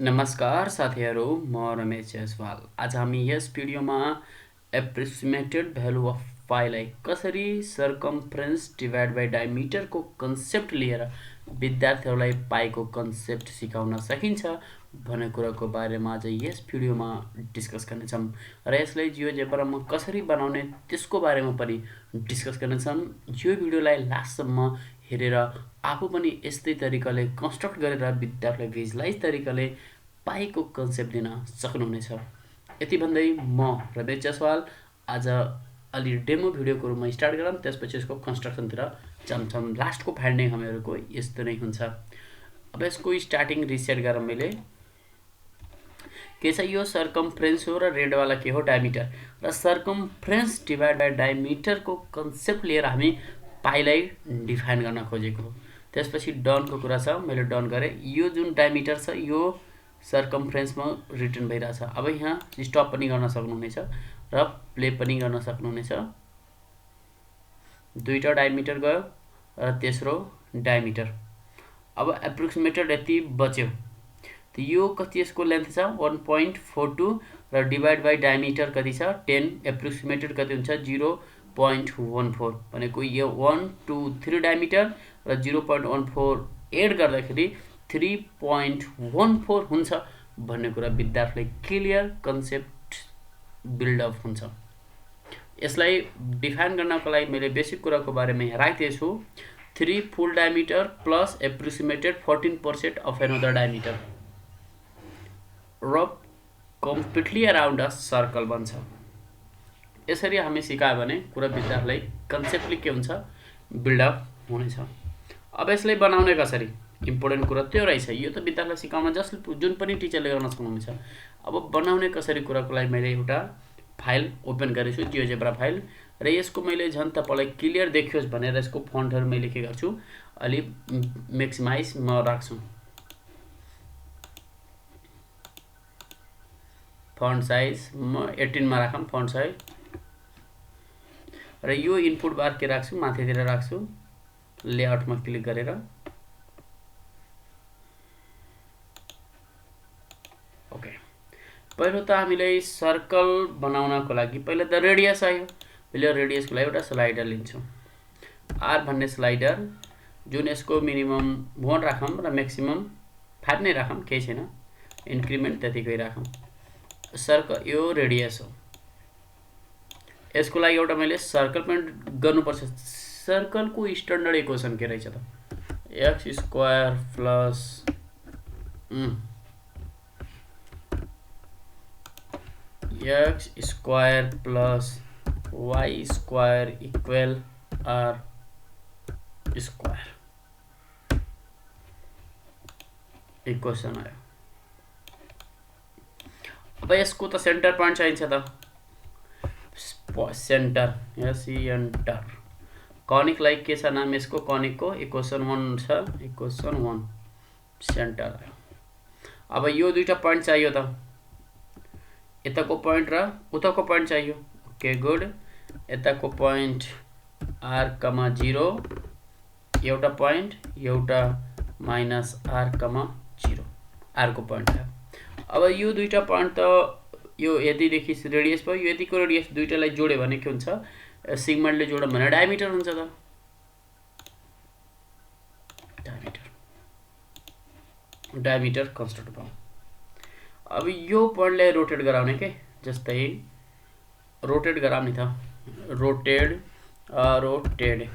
नमस्कार साथीहरू, म रमेश जयसवाल। आज हामी यस भिडियोमा एप्रोक्सिमेटेड भ्यालु अफ पाईलाई कसरी सर्कम्फरेन्स डिभाइड बाई डायमिटरको कन्सेप्ट लिएर विद्यार्थीहरूलाई पाईको कन्सेप्ट सिकाउन सकिन्छ भन्ने कुराको बारेमा आज यस भिडियोमा डिस्कस गर्नेछौँ र यसलाई जियोजेब्रामा कसरी बनाउने त्यसको बारेमा पनि डिस्कस गर्नेछौँ। यो भिडियोलाई लास्टसम्म हेरेर आफू पनि यस्तै तरिकाले कन्स्ट्रक्ट गरेर विद्यार्थीलाई भिजुअलाइज तरिकाले पाईको कन्सेप्ट दिन सक्नुहुनेछ। यति भन्दै म रमेश जयसवाल आज अलि डेमो भिडियोको रूपमा स्टार्ट गरौँ, त्यसपछि यसको कन्स्ट्रक्सनतिर जान्छौँ। लास्टको फाइन्डिङ हामीहरूको यस्तो नै हुन्छ। अब यसको स्टार्टिङ रिसेट गरौँ। मैले के छ, यो सर्कम्फरेन्स हो र रेडवाला के हो, डायमिटर र सर्कम्फरेन्स डिभाइड बाई डायमिटरको कन्सेप्ट लिएर हामी पाईलाई डिफाइन गर्न खोजेको हो। त्यसपछि डनको कुरा छ, मैले डन गरेँ। यो जुन डायमिटर छ यो सर्कम्फरेन्समा रिटर्न भइरहेछ। अब यहाँ स्टप पनि गर्न सक्नुहुनेछ र प्ले पनि गर्न सक्नुहुनेछ। दुईटा डायमिटर गयो र तेस्रो डायमिटर। अब एप्रोक्सिमेटेड यति बच्यो। त यो कति यसको लेन्थ छ 1.42 र डिभाइड बाई डायमिटर कति छ 10। एप्रोक्सिमेटेड कति हुन्छ 0.14 भनेको यो 1 2 3 डायमिटर र 0.14 एड गर्दाखेरि 3.14 हुन्छ भन्ने कुरा विद्यार्थीले क्लियर कन्सेप्ट बिल्डअप हुन्छ। यसलाई डिफाइन गर्नको लागि मैले बेसिक कुराको बारेमा यहाँ राखेको छु। 3 full diameter plus approximated 14% of another diameter र कम्प्लिटली अराउन्ड अ सर्कल बन्छ। यसरी हामी सिकायो भने कुरा विद्यार्थीलाई कन्सेप्टली के हुन्छ बिल्डअप हुनेछ। अब यसलाई बनाउने कसरी, इम्पोर्टेन्ट कुरा त्यो रहेछ। यो त विद्यार्थीलाई सिकाउन जसले जुन पनि टिचरले गर्न सक्नुहुन्छ। अब बनाउने कसरी कुराको लागि मैले एउटा फाइल ओपन गरेछु, जियोजेब्रा फाइल, र यसको मैले झन् तपाईँलाई क्लियर देखियोस् भनेर यसको फन्टहरू मैले के गर्छु अलि म्याक्सिमाइज म राख्छु। फन्ट साइज म 18 मा राखौँ फन्ट साइज, र यो इनपुट बार के राख्छु माथितिर राख्छु, लेआउटमा क्लिक गरेर। ओके, पहिलो त हामीले सर्कल बनाउनको लागि पहिला त रेडियस आयो। मैले रेडियसको लागि एउटा स्लाइडर लिन्छु, आर भन्ने स्लाइडर, जुन यसको मिनिमम 1 राखौँ र म्याक्सिमम 5 नै राखौँ, केही छैन, इन्क्रिमेन्ट त्यतिकै राखौँ। सर्कल यो रेडियस हो। यसको लागि एउटा मैले सर्कल पनि गर्नुपर्छ। सर्कलको स्ट्यान्डर्ड इक्वेसन के रहेछ त, x square plus x square plus y square equal r square equation आयो। अब यसको त सेन्टर पोइन्ट चाहिन्छ त, सेन्टर सेन्टर कनिकलाई के छ नाम यसको, कनिकको इक्वेसन 1 छ, इक्वेसन 1 सेन्टर आयो। अब यो दुईटा पोइन्ट चाहियो त, यताको पोइन्ट र उताको पोइन्ट चाहियो। ओके गुड, यताको पोइन्ट आर कमा 0 एउटा पोइन्ट, एउटा माइनस आर कमा 0 आरको पोइन्ट आयो। अब यो दुईटा पोइन्ट त यो यतिदेखि रेडियस भयो, यो यतिको रेडियस दुईटालाई जोड्यो भने के हुन्छ, सिगमेन्टले जोड्यो भने डायमिटर हुन्छ त, डायमिटर कन्स्ट्रक्ट भयो। अब यो पोइन्टलाई रोटेट गराउने के, जस्तै रोटेट गराउने त, rotated rotated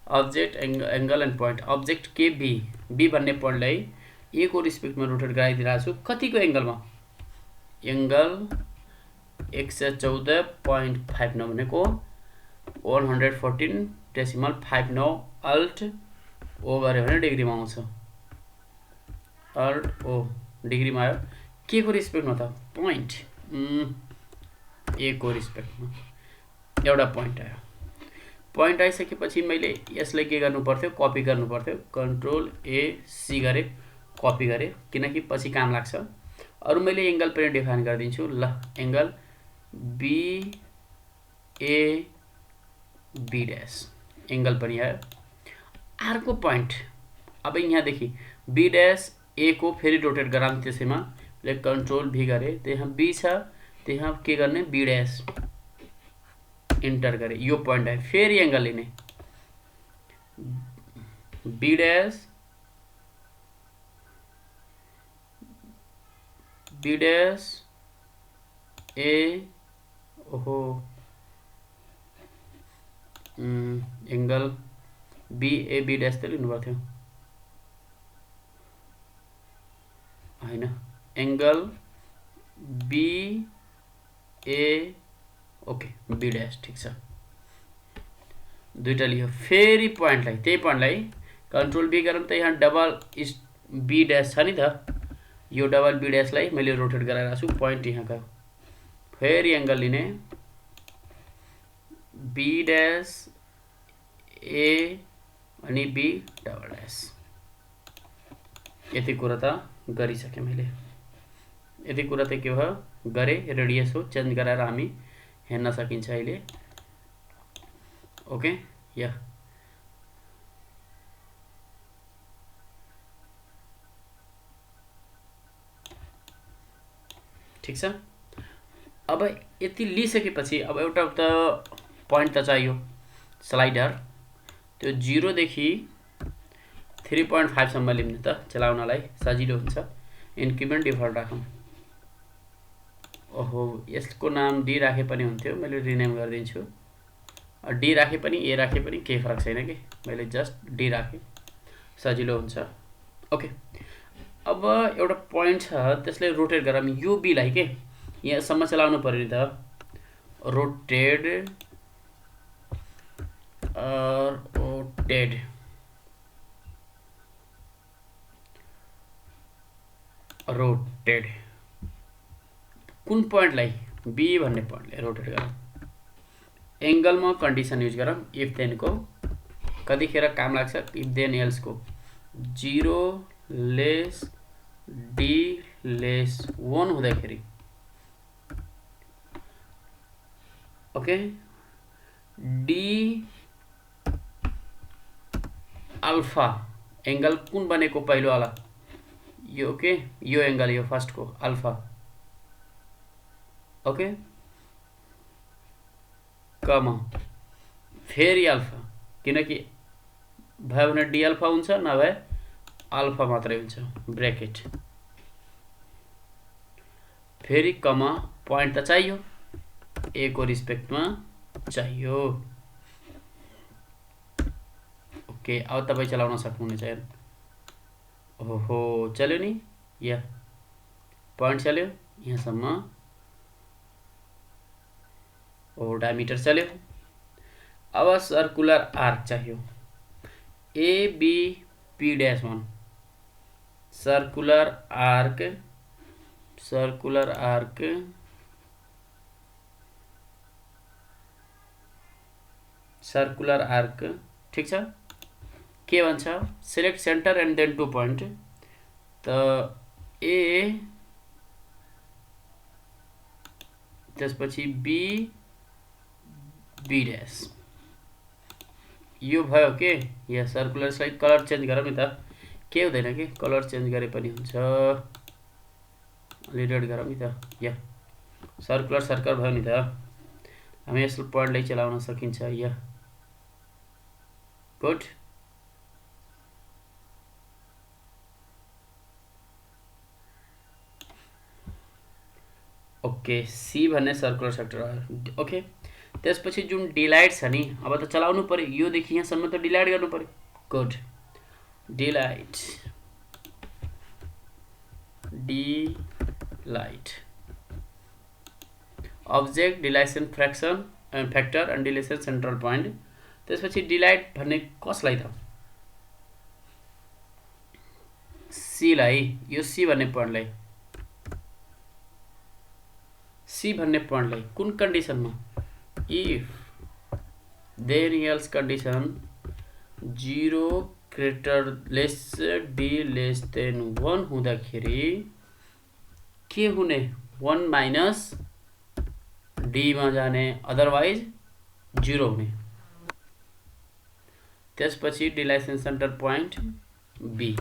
object angle and point, object के बी भन्ने पोइन्टलाई ए को रिस्पेक्टमा रोटेट गराइदिरहेको छु। कतिको एंगलमा, एंगल 114.59 भनेको 114.59 अल्ट ओ गऱ्यो भने डिग्रीमा आउँछ, अल्ट ओ डिग्रीमा आयो। के को रिस्पेक्टमा त, पोइन्ट ए को रिस्पेक्टमा एउटा पोइन्ट आयो। पोइन्ट आइसकेपछि मैले यसलाई के गर्नु पर्थ्यो, कपी गर्नु पर्थ्यो। कन्ट्रोल ए सी गरे, कपी गरे, किनकि पछि काम लाग्छ। अरु मैले एंगल पनि डिफाइन गरिदिन्छु। ल, angle B A B dash angle पनि आयो। आरको पोइन्ट अब यहाँदेखि बी डैश ए को फेरि रोटेट गराम त्यसैमा कन्ट्रोल भी गरे त्यहाँ बी छ त्यहाँ के गर्ने बी डैश इन्टर गरे यो पोइन्ट आयो फेरि एंगल लिने बी डैश ए ओहो angle B A B dash त लिनु पर्थ्यो हैन angle B A okay B dash ठीक छ दुईटा लियो फेरि पोइन्टलाई त्यही पोइन्टलाई कन्ट्रोल बी गरौँ त यहाँ डबल बी डैश छ नि त यो डबल बी डैशलाई मैले रोटेट गराइरहेको छु पोइन्ट यहाँ गयो फेरि एंगल लिने बी डैश ए अनि बी डबल डैश यति कुरा त गरिसकेँ मैले यति कुरा त के भयो गरे रेडियस हो चेन्ज गराएर हामी हेर्न सकिन्छ अहिले ओके या ठीक छ अब यति लिइसकेपछि अब एउटा त पोइन्ट त चाहियो स्लाइडर त्यो 0 देखि 3.5 सम्म लिने त चलाउनलाई सजिलो हुन्छ इन्क्रिमेन्ट डिफल्ट राखौँ ओहो यसको नाम डी राखे पनि हुन्थ्यो मैले रिनेम गरिदिन्छु डी राखे पनि ए राखे पनि केही फरक छैन कि मैले जस्ट डी राखेँ सजिलो हुन्छ ओके अब एउटा पोइन्ट छ त्यसले रोटेट गरौँ यो बी लाई के यहाँसम्म चलाउनु पर्यो नि त रोटेड रोटेड कुन पोइन्टलाई बी भन्ने पोइन्टलाई रोटेट गरौँ एंगलमा कन्डिसन युज गरौँ इफ देन को कतिखेर काम लाग्छ इफ देन एल्स को 0 लेस डी लेस 1 हुँदाखेरि ओके डी अल्फा एंगल कुन बनेको पहिलो वाला यो के यो एंगल यो फर्स्ट को अल्फा ओके कमा फेरि अल्फा किनकि भयो भने डी अल्फा हुन्छ नभए अल्फा मात्रै हुन्छ ब्रैकेट फेरि कमा पोइन्ट त चाहियो ए को रिस्पेक्टमा चाहियो ओके अब तपाईं चलाउन सक्नुहुनेछ ओहो चल्यो नि या पोइन्ट चल्यो यहाँसम्म ओ डायमिटर चल्यो अब सर्कुलर आर्क चाहियो A B P dash 1 circular arc ठीक छ के भन्छ select centre and then 2 point त ए त्यसपछि बी बी डैश यो भयो के या सर्कुलर स्लाइड कलर चेन्ज गरौँ नि त के हुँदैन के कलर चेन्ज गरे पनि हुन्छ अलि रेड गरौँ नि त या सर्कुलर सर्कल भयो नि त हामी यस पोइन्टलाई चलाउन सकिन्छ या गुड ओके सी भन्ने सर्कुलर सेक्टर ओके त्यसपछि जुन डिलाइट छ नि अब त चलाउनु पर्यो यो देखि यहाँसम्म त डिलाइट गर्नु पर्यो good dilate object dilation fraction factor and dilation central point त्यसपछि डिलाइट भन्ने कसलाई त सी लाई यो सी भन्ने पोइन्टलाई कुन कन्डिसनमा if then else condition 0 greater less D less than 1 हुँदाखेरि के हुने 1 माइनस डी मा जाने अदरवाइज 0 हुने त्यसपछि डिलाइसन सेन्टर पोइन्ट बी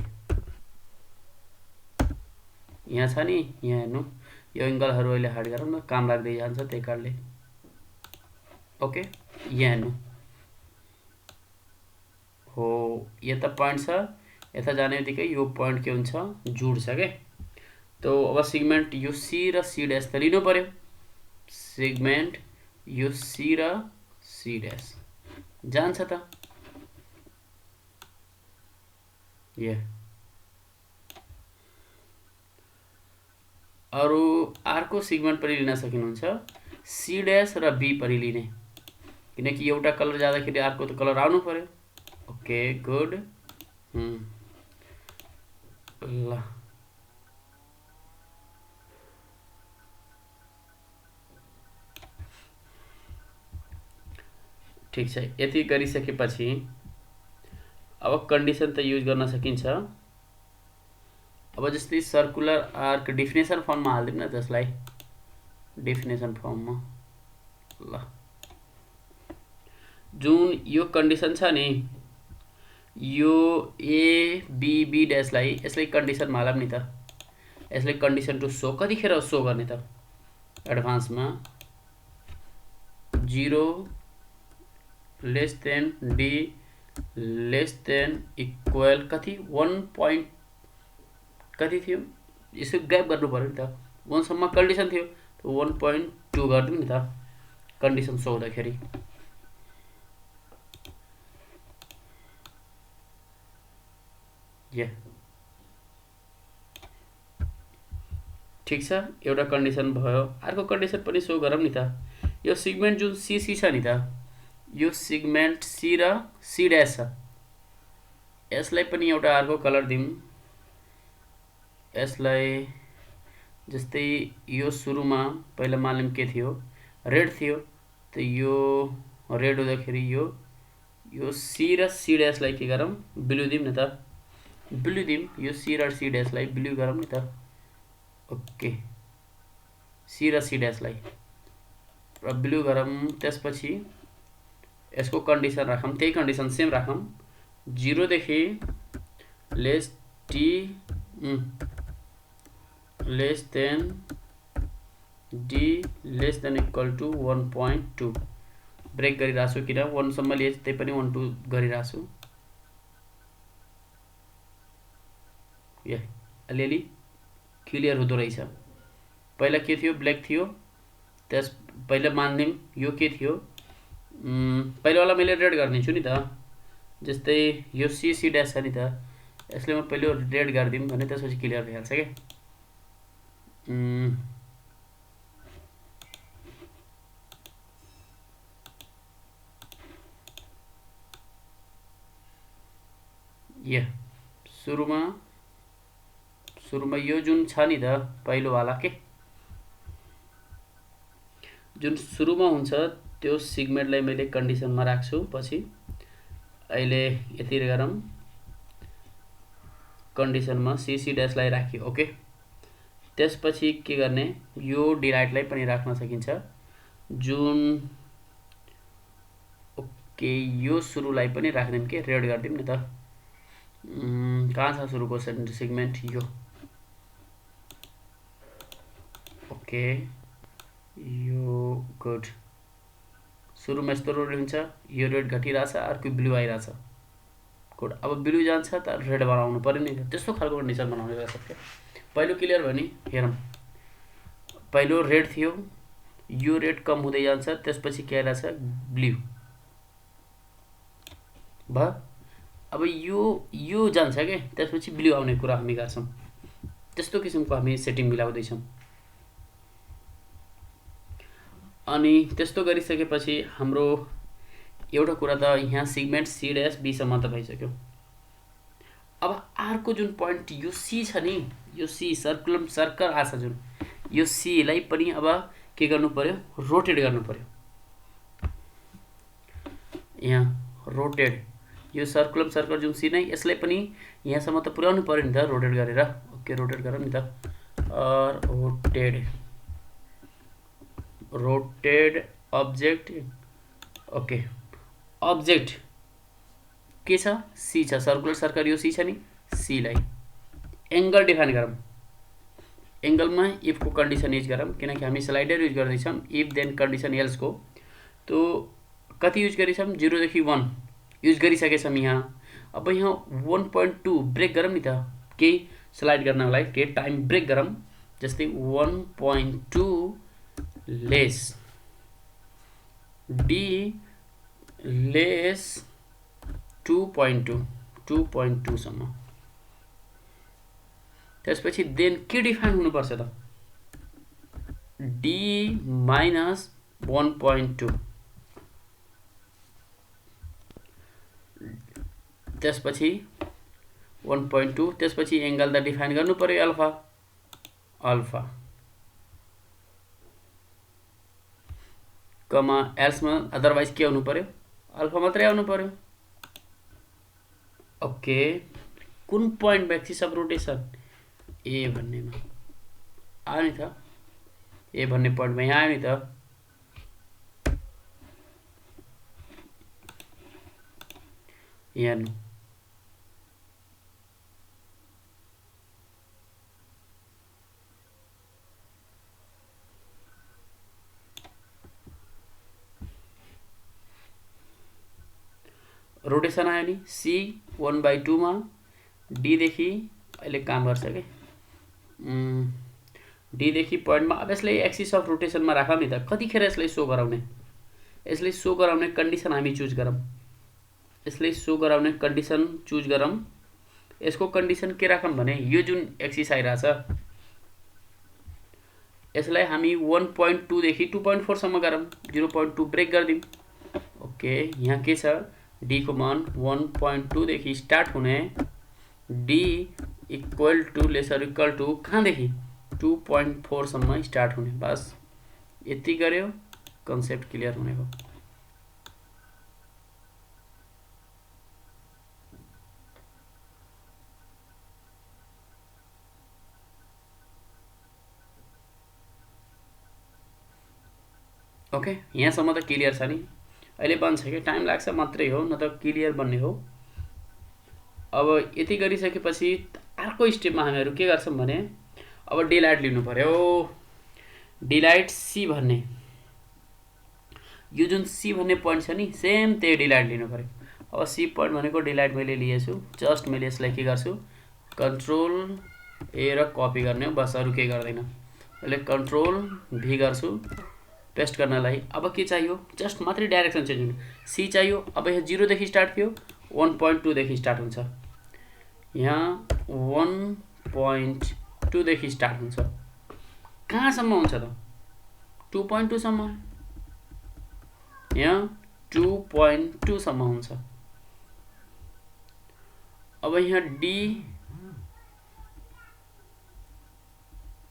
यहाँ छ नि, यहाँ हेर्नु, यो एङ्गलहरू अहिले हाइड गरौँ न, काम लाग्दै जान्छ त्यही कारणले। ओके, यहाँ हेर्नु, हो यता पोइन्ट छ, यता जाने बित्तिकै यो पोइन्ट के हुन्छ, जुड्छ के। तो अब सेगमेन्ट यो सी र सी ड्यास त लिनु पर्यो, सेगमेन्ट यो सी र सी ड्यास जान्छ त, अरू अर्को सेगमेन्ट पनि लिन सकिनुहुन्छ, सी ड्यास र बी पनि लिने, किनकि एउटा कलर जाँदाखेरि अर्को त कलर आउनु पर्यो। ओके गुड, ल ठिक छ। यति गरिसकेपछि अब कन्डिसन त युज गर्न सकिन्छ। अब जस्तै सर्कुलर आर्क डेफिनेसन फर्ममा हालिदिउँ न त्यसलाई, डेफिनेसन फर्ममा। ल जुन यो कन्डिसन छ नि, यो एबिबी ड्यासलाई यसलाई कन्डिसनमा हालौँ नि त, यसलाई कन्डिसन टु सो कतिखेर सो गर्ने त, एडभान्समा 0 lace than D less than equal कति 1 पोइन्ट कति थियो, यसो ग्याप गर्नु पर्यो नि त, 1 सम्म कन्डिसन थियो त 1.2 गरिदिउँ नि त कन्डिसन सो हुँदाखेरि। ठिक छ, एउटा कन्डिसन भयो। अर्को कन्डिसन पनि सो गरौँ नि त, यो सेगमेन्ट जुन सीसी छ नि त, यो सेगमेन्ट सी र सी ड्यास छ, यसलाई पनि एउटा अर्को कलर दिउँ। यसलाई जस्तै यो सुरुमा पहिला मालुम के थियो, रेड थियो, त यो रेड हुँदाखेरि यो सी र सी ड्यासलाई के गरौँ, ब्लू दिउँ न त, ब्लू दिउँ, यो सी र सी ड्यासलाई ब्लू गरौँ नि त। ओके, सी र सी ड्यासलाई र ब्लू गरौँ। त्यसपछि यसको कन्डिसन राखौँ, त्यही कन्डिसन सेम राखौँ, 0 देखि less T less than D less than equal to 1.2 break गरिरहेको छु, किन 1 सम्म लिए त्यही पनि 1 2 गरिरहेको छु। अलिअलि क्लियर हुँदो रहेछ। पहिला के थियो, ब्ल्याक थियो, त्यस पहिला मान्दिउँ यो के थियो, पहिलावाला मैले रेड गरिदिन्छु नि त, जस्तै यो सी सी ड्यास छ नि त, यसले म पहिलो रेड गरिदिउँ भने त्यसपछि क्लियर भइहाल्छ क्या। सुरुमा यो जुन छ नि त पहिलोवाला के, जुन सुरुमा हुन्छ त्यो सेगमेन्टलाई मैले कन्डिसनमा राख्छु। पछि अहिले यति गरौँ, कन्डिसनमा सीसी ड्यासलाई राख्यो। ओके, त्यसपछि के गर्ने, यो डिलाइटलाई पनि राख्न सकिन्छ, जुन ओके यो सुरुलाई पनि राख्दिउँ के, रेड गरिदिउँ न त। कहाँ छ सुरुको सेगमेन्ट, यो ओके, यो गुड। सुरुमा यस्तो रेड हुन्छ, यो रेड घटिरहेछ, अर्को ब्लू आइरहेछ, गुड। अब ब्लू जान्छ त रेड बनाउनु पर्यो नि, त्यस्तो खालको कन्डिसन बनाउने रहेछ क्या। पहिलो क्लियर भयो नि, हेरौँ, पहिलो रेड थियो, यो रेड कम हुँदै जान्छ, त्यसपछि के आइरहेछ, ब्लू भयो। अब यो जान्छ क्या, त्यसपछि ब्लू आउने कुरा हामी गर्छौँ, त्यस्तो किसिमको हामी सेटिङ मिलाउँदैछौँ। अनि त्यस्तो गरिसकेपछि हाम्रो एउटा कुरा त यहाँ सेगमेन्ट सी ड्यास बीसम्म त भइसक्यो। अब अर्को जुन पोइन्ट यो सी छ नि, यो सी सर्कल आछ जुन, यो सीलाई पनि अब के गर्नु पर्यो, रोटेट गर्नु पर्यो। यहाँ रोटेट, यो सर्कल जुन सी नै, यसलाई पनि यहाँसम्म त पुर्याउनु पर्यो नि त रोटेट गरेर। ओके, रोटेट गरौँ नि त, रोटेड अब्जेक्ट। ओके, अब्जेक्ट के छ, सी छ, सर्कुलर सर्कल यो सी छ नि, सीलाई एङ्गल डिफाइन गरौँ। एङ्गलमा इफको कन्डिसन युज गरौँ, किनकि हामी स्लाइडर युज गर्दैछौँ इफ देन कन्डिसन एल्सको। तो कति युज गरेछौँ, 0 देखि 1 युज गरिसकेछौँ यहाँ। अब यहाँ 1.2 ब्रेक गरौँ नि त, केही स्लाइड गर्नको लागि केही टाइम ब्रेक गरौँ। जस्तै 1.2 लेस डी लेस 2.2 सम्म। त्यसपछि देन के डिफाइन हुनुपर्छ त, डी माइनस 1.2। त्यसपछि 1.2, त्यसपछि एंगल त डिफाइन गर्नु पर्यो अल्फा, अल्फा कमा एल्समा अदरवाइज के आउनु पर्यो, अल्फा मात्रै आउनु पर्यो। ओके, कुन पोइन्ट एक्सिस अफ रोटेसन ए भन्नेमा आयो नि त, ए भन्ने पोइन्टमा यहाँ आयो नि त। हेर्नु रोटेसन आयो नि, सी 1/2 मा डी देखि अहिले काम गर्छ के, डी देखि पोइन्टमा। अब यसलाई एक्सिस अफ रोटेसनमा राखौँ नि त, कतिखेर यसलाई सो गराउने, यसलाई सो गराउने कन्डिसन हामी चुज गरौँ, यसलाई सो गराउने कन्डिसन चुज गरौँ। यसको कन्डिसन के राखौँ भने, यो जुन एक्सिस आइरहेछ यसलाई हामी 1.2 देखि 2.4 सम्म गरौँ, 0.2 ब्रेक गरिदिउँ। ओके, यहाँ के छ, डी को मान 1.2 देखि स्टार्ट हुने, D equal to lesser equal to कहाँदेखि 2.4 सम्म स्टार्ट हुने। बस यति गर्यो, कन्सेप्ट क्लियर हुने हो। ओके, यहाँसम्म त क्लियर छ नि, अहिले बन्छ कि टाइम लाग्छ मात्रै हो, न त क्लियर बन्ने हो। अब यति गरिसकेपछि अर्को स्टेपमा हामीहरू के गर्छौँ भने, अब डिलाइट लिनु पर्यो। डिलाइट सी भन्ने, यो जुन सी भन्ने पोइन्ट छ नि, सेम त्यही डिलाइट लिनु पर्यो। अब सी पोइन्ट भनेको डिलाइट मैले लिएछु, जस्ट मैले यसलाई के गर्छु, कन्ट्रोल ए र कपी गर्ने हो, बस अरू केही गर्दैन। अहिले कन्ट्रोल भी गर्छु पेस्ट गर्नलाई। अब के चाहियो, जस्ट मात्रै डाइरेक्सन चेन्ज हुने, सी चाहियो। अब यहाँ 0 देखि स्टार्ट थियो, 1.2 देखि स्टार्ट हुन्छ, यहाँ 1.2 देखि स्टार्ट हुन्छ, कहाँसम्म हुन्छ त, 2.2 सम्म, यहाँ 2.2 सम्म हुन्छ। अब यहाँ डी,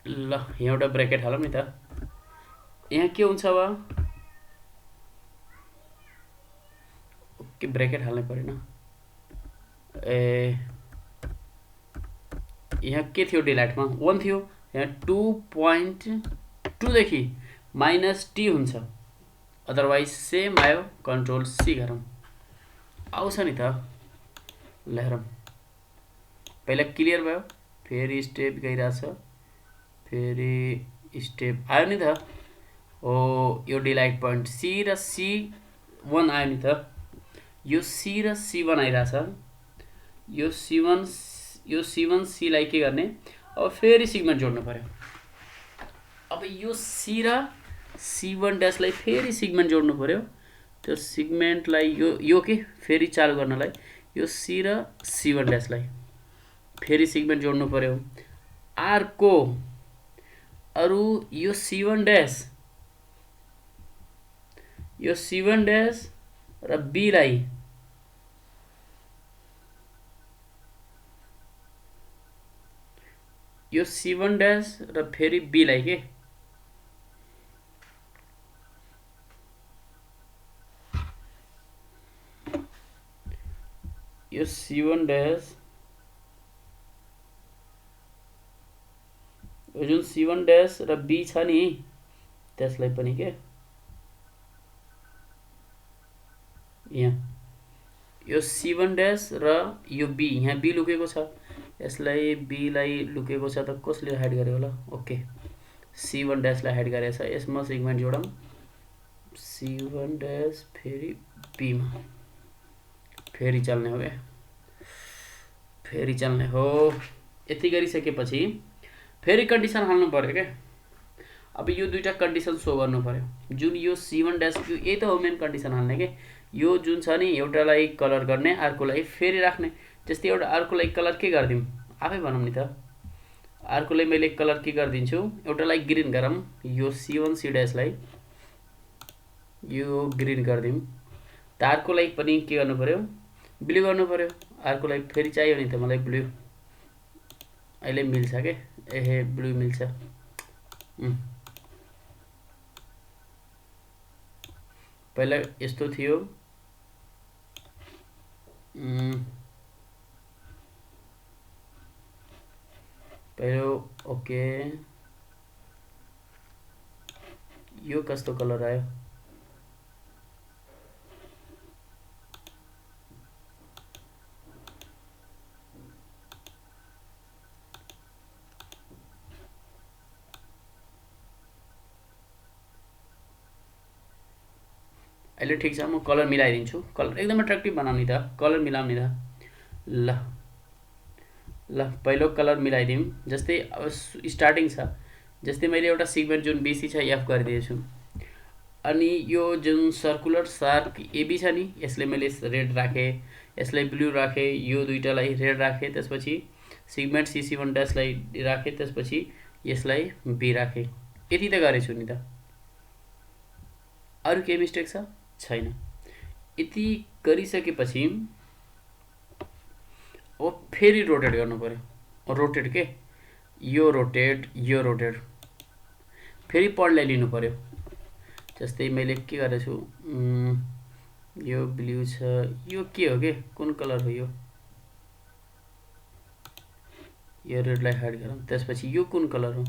ल यहाँ एउटा ब्रेकेट हालौँ नि त, यहाँ के हुन्छ अब, ओके ब्रेकेट हाल्नै परेन। ए यहाँ के थियो, डिलाइटमा 1 थियो, यहाँ 2.2 देखि माइनस टी हुन्छ, अदरवाइज सेम आयो। कन्ट्रोल सी गरौँ, आउँछ नि त, ल हेरौँ। पहिला क्लियर भयो, फेरि स्टेप गइरहेछ, फेरि स्टेप आयो नि त। हो, यो डिलाइट पोइन्ट सी र C1 आयो नि त, यो सी र C1 आइरहेछ, यो C1 C लाई के गर्ने, अब फेरि सिगमेन्ट जोड्नु पर्यो। अब यो सी र C1 ड्यासलाई फेरि सिगमेन्ट जोड्नु पर्यो। त्यो सिगमेन्टलाई यो के फेरि चालु गर्नलाई यो सी र C1 ड्यासलाई फेरि सिगमेन्ट जोड्नु पर्यो। अर्को अरू यो C1 ड्यास, यो C1 ड्यास र B लाई यो C1 ड्यास र फेरि B लाई के, यो C1 ड्यास, यो जुन C1 ड्यास र B छ नि, त्यसलाई पनि के, यहाँ यो C1 ड्यास र यो B, यहाँ B लुकेको छ, यसलाई बीलाई लुकेको छ त कसले हाइड गर्यो होला? ओके, C1 ड्यासलाई हाइड गरेछ। यसमा सेगमेन्ट जोडौँ, C1 ड्यास फेरि बीमा फेरि चल्ने हो क्या, फेरि चल्ने हो। यति गरिसकेपछि फेरि कन्डिसन हाल्नु पर्यो क्या। अब यो दुईटा कन्डिसन सो गर्नु पर्यो। जुन यो C1 ड्यास यही त हो मेन कन्डिसन हाल्ने के। यो जुन छ नि, एउटालाई कलर गर्ने, अर्कोलाई फेरि राख्ने। त्यस्तै एउटा अर्कोलाई कलर के गरिदिउँ, आफै भनौँ नि त। अर्कोलाई मैले कलर के गरिदिन्छु, एउटालाई ग्रीन गरौँ, यो C1 C ड्यासलाई यो ग्रीन गरिदिउँ। त अर्कोलाई पनि के गर्नु पर्यो, ब्लू गर्नु पर्यो। अर्कोलाई फेरि चाहियो नि त मलाई ब्लू, अहिले मिल्छ के, एहे ब्लू मिल्छ। पहिला यस्तो थियो, पहिलो ओके। यो कस्तो कलर आयो, अहिले ठिक छ। म कलर मिलाइदिन्छु, कलर एकदम एट्र्याक्टिभ बनाउने त, कलर मिलाउने त। ल ल पहिलो कलर मिलाइदिउँ। जस्तै अब स्टार्टिङ छ, जस्तै मैले एउटा सिगमेन्ट जुन BC छ एफ गरिदिएछु। अनि यो जुन सर्कुलर सार्क AB छ नि, यसले मैले रेड राखेँ, यसलाई ब्लू राखेँ, यो दुईटालाई रेड राखेँ। त्यसपछि सिगमेन्ट CC1 ड्यासलाई राखेँ, त्यसपछि यसलाई B राखेँ। यति त गरेछु नि त, अरू केही मिस्टेक छ? छैन। यति गरिसकेपछि अब फेरि रोटेट गर्नु पर्यो। रोटेट के, यो रोटेट, यो रोटेट, फेरि पढलाई लिनु पर्यो। जस्तै मैले के गरेछु, यो ब्लू छ, यो के हो के, कुन कलर हो यो रेडलाई हाइड गरौँ। त्यसपछि यो कुन कलर हो,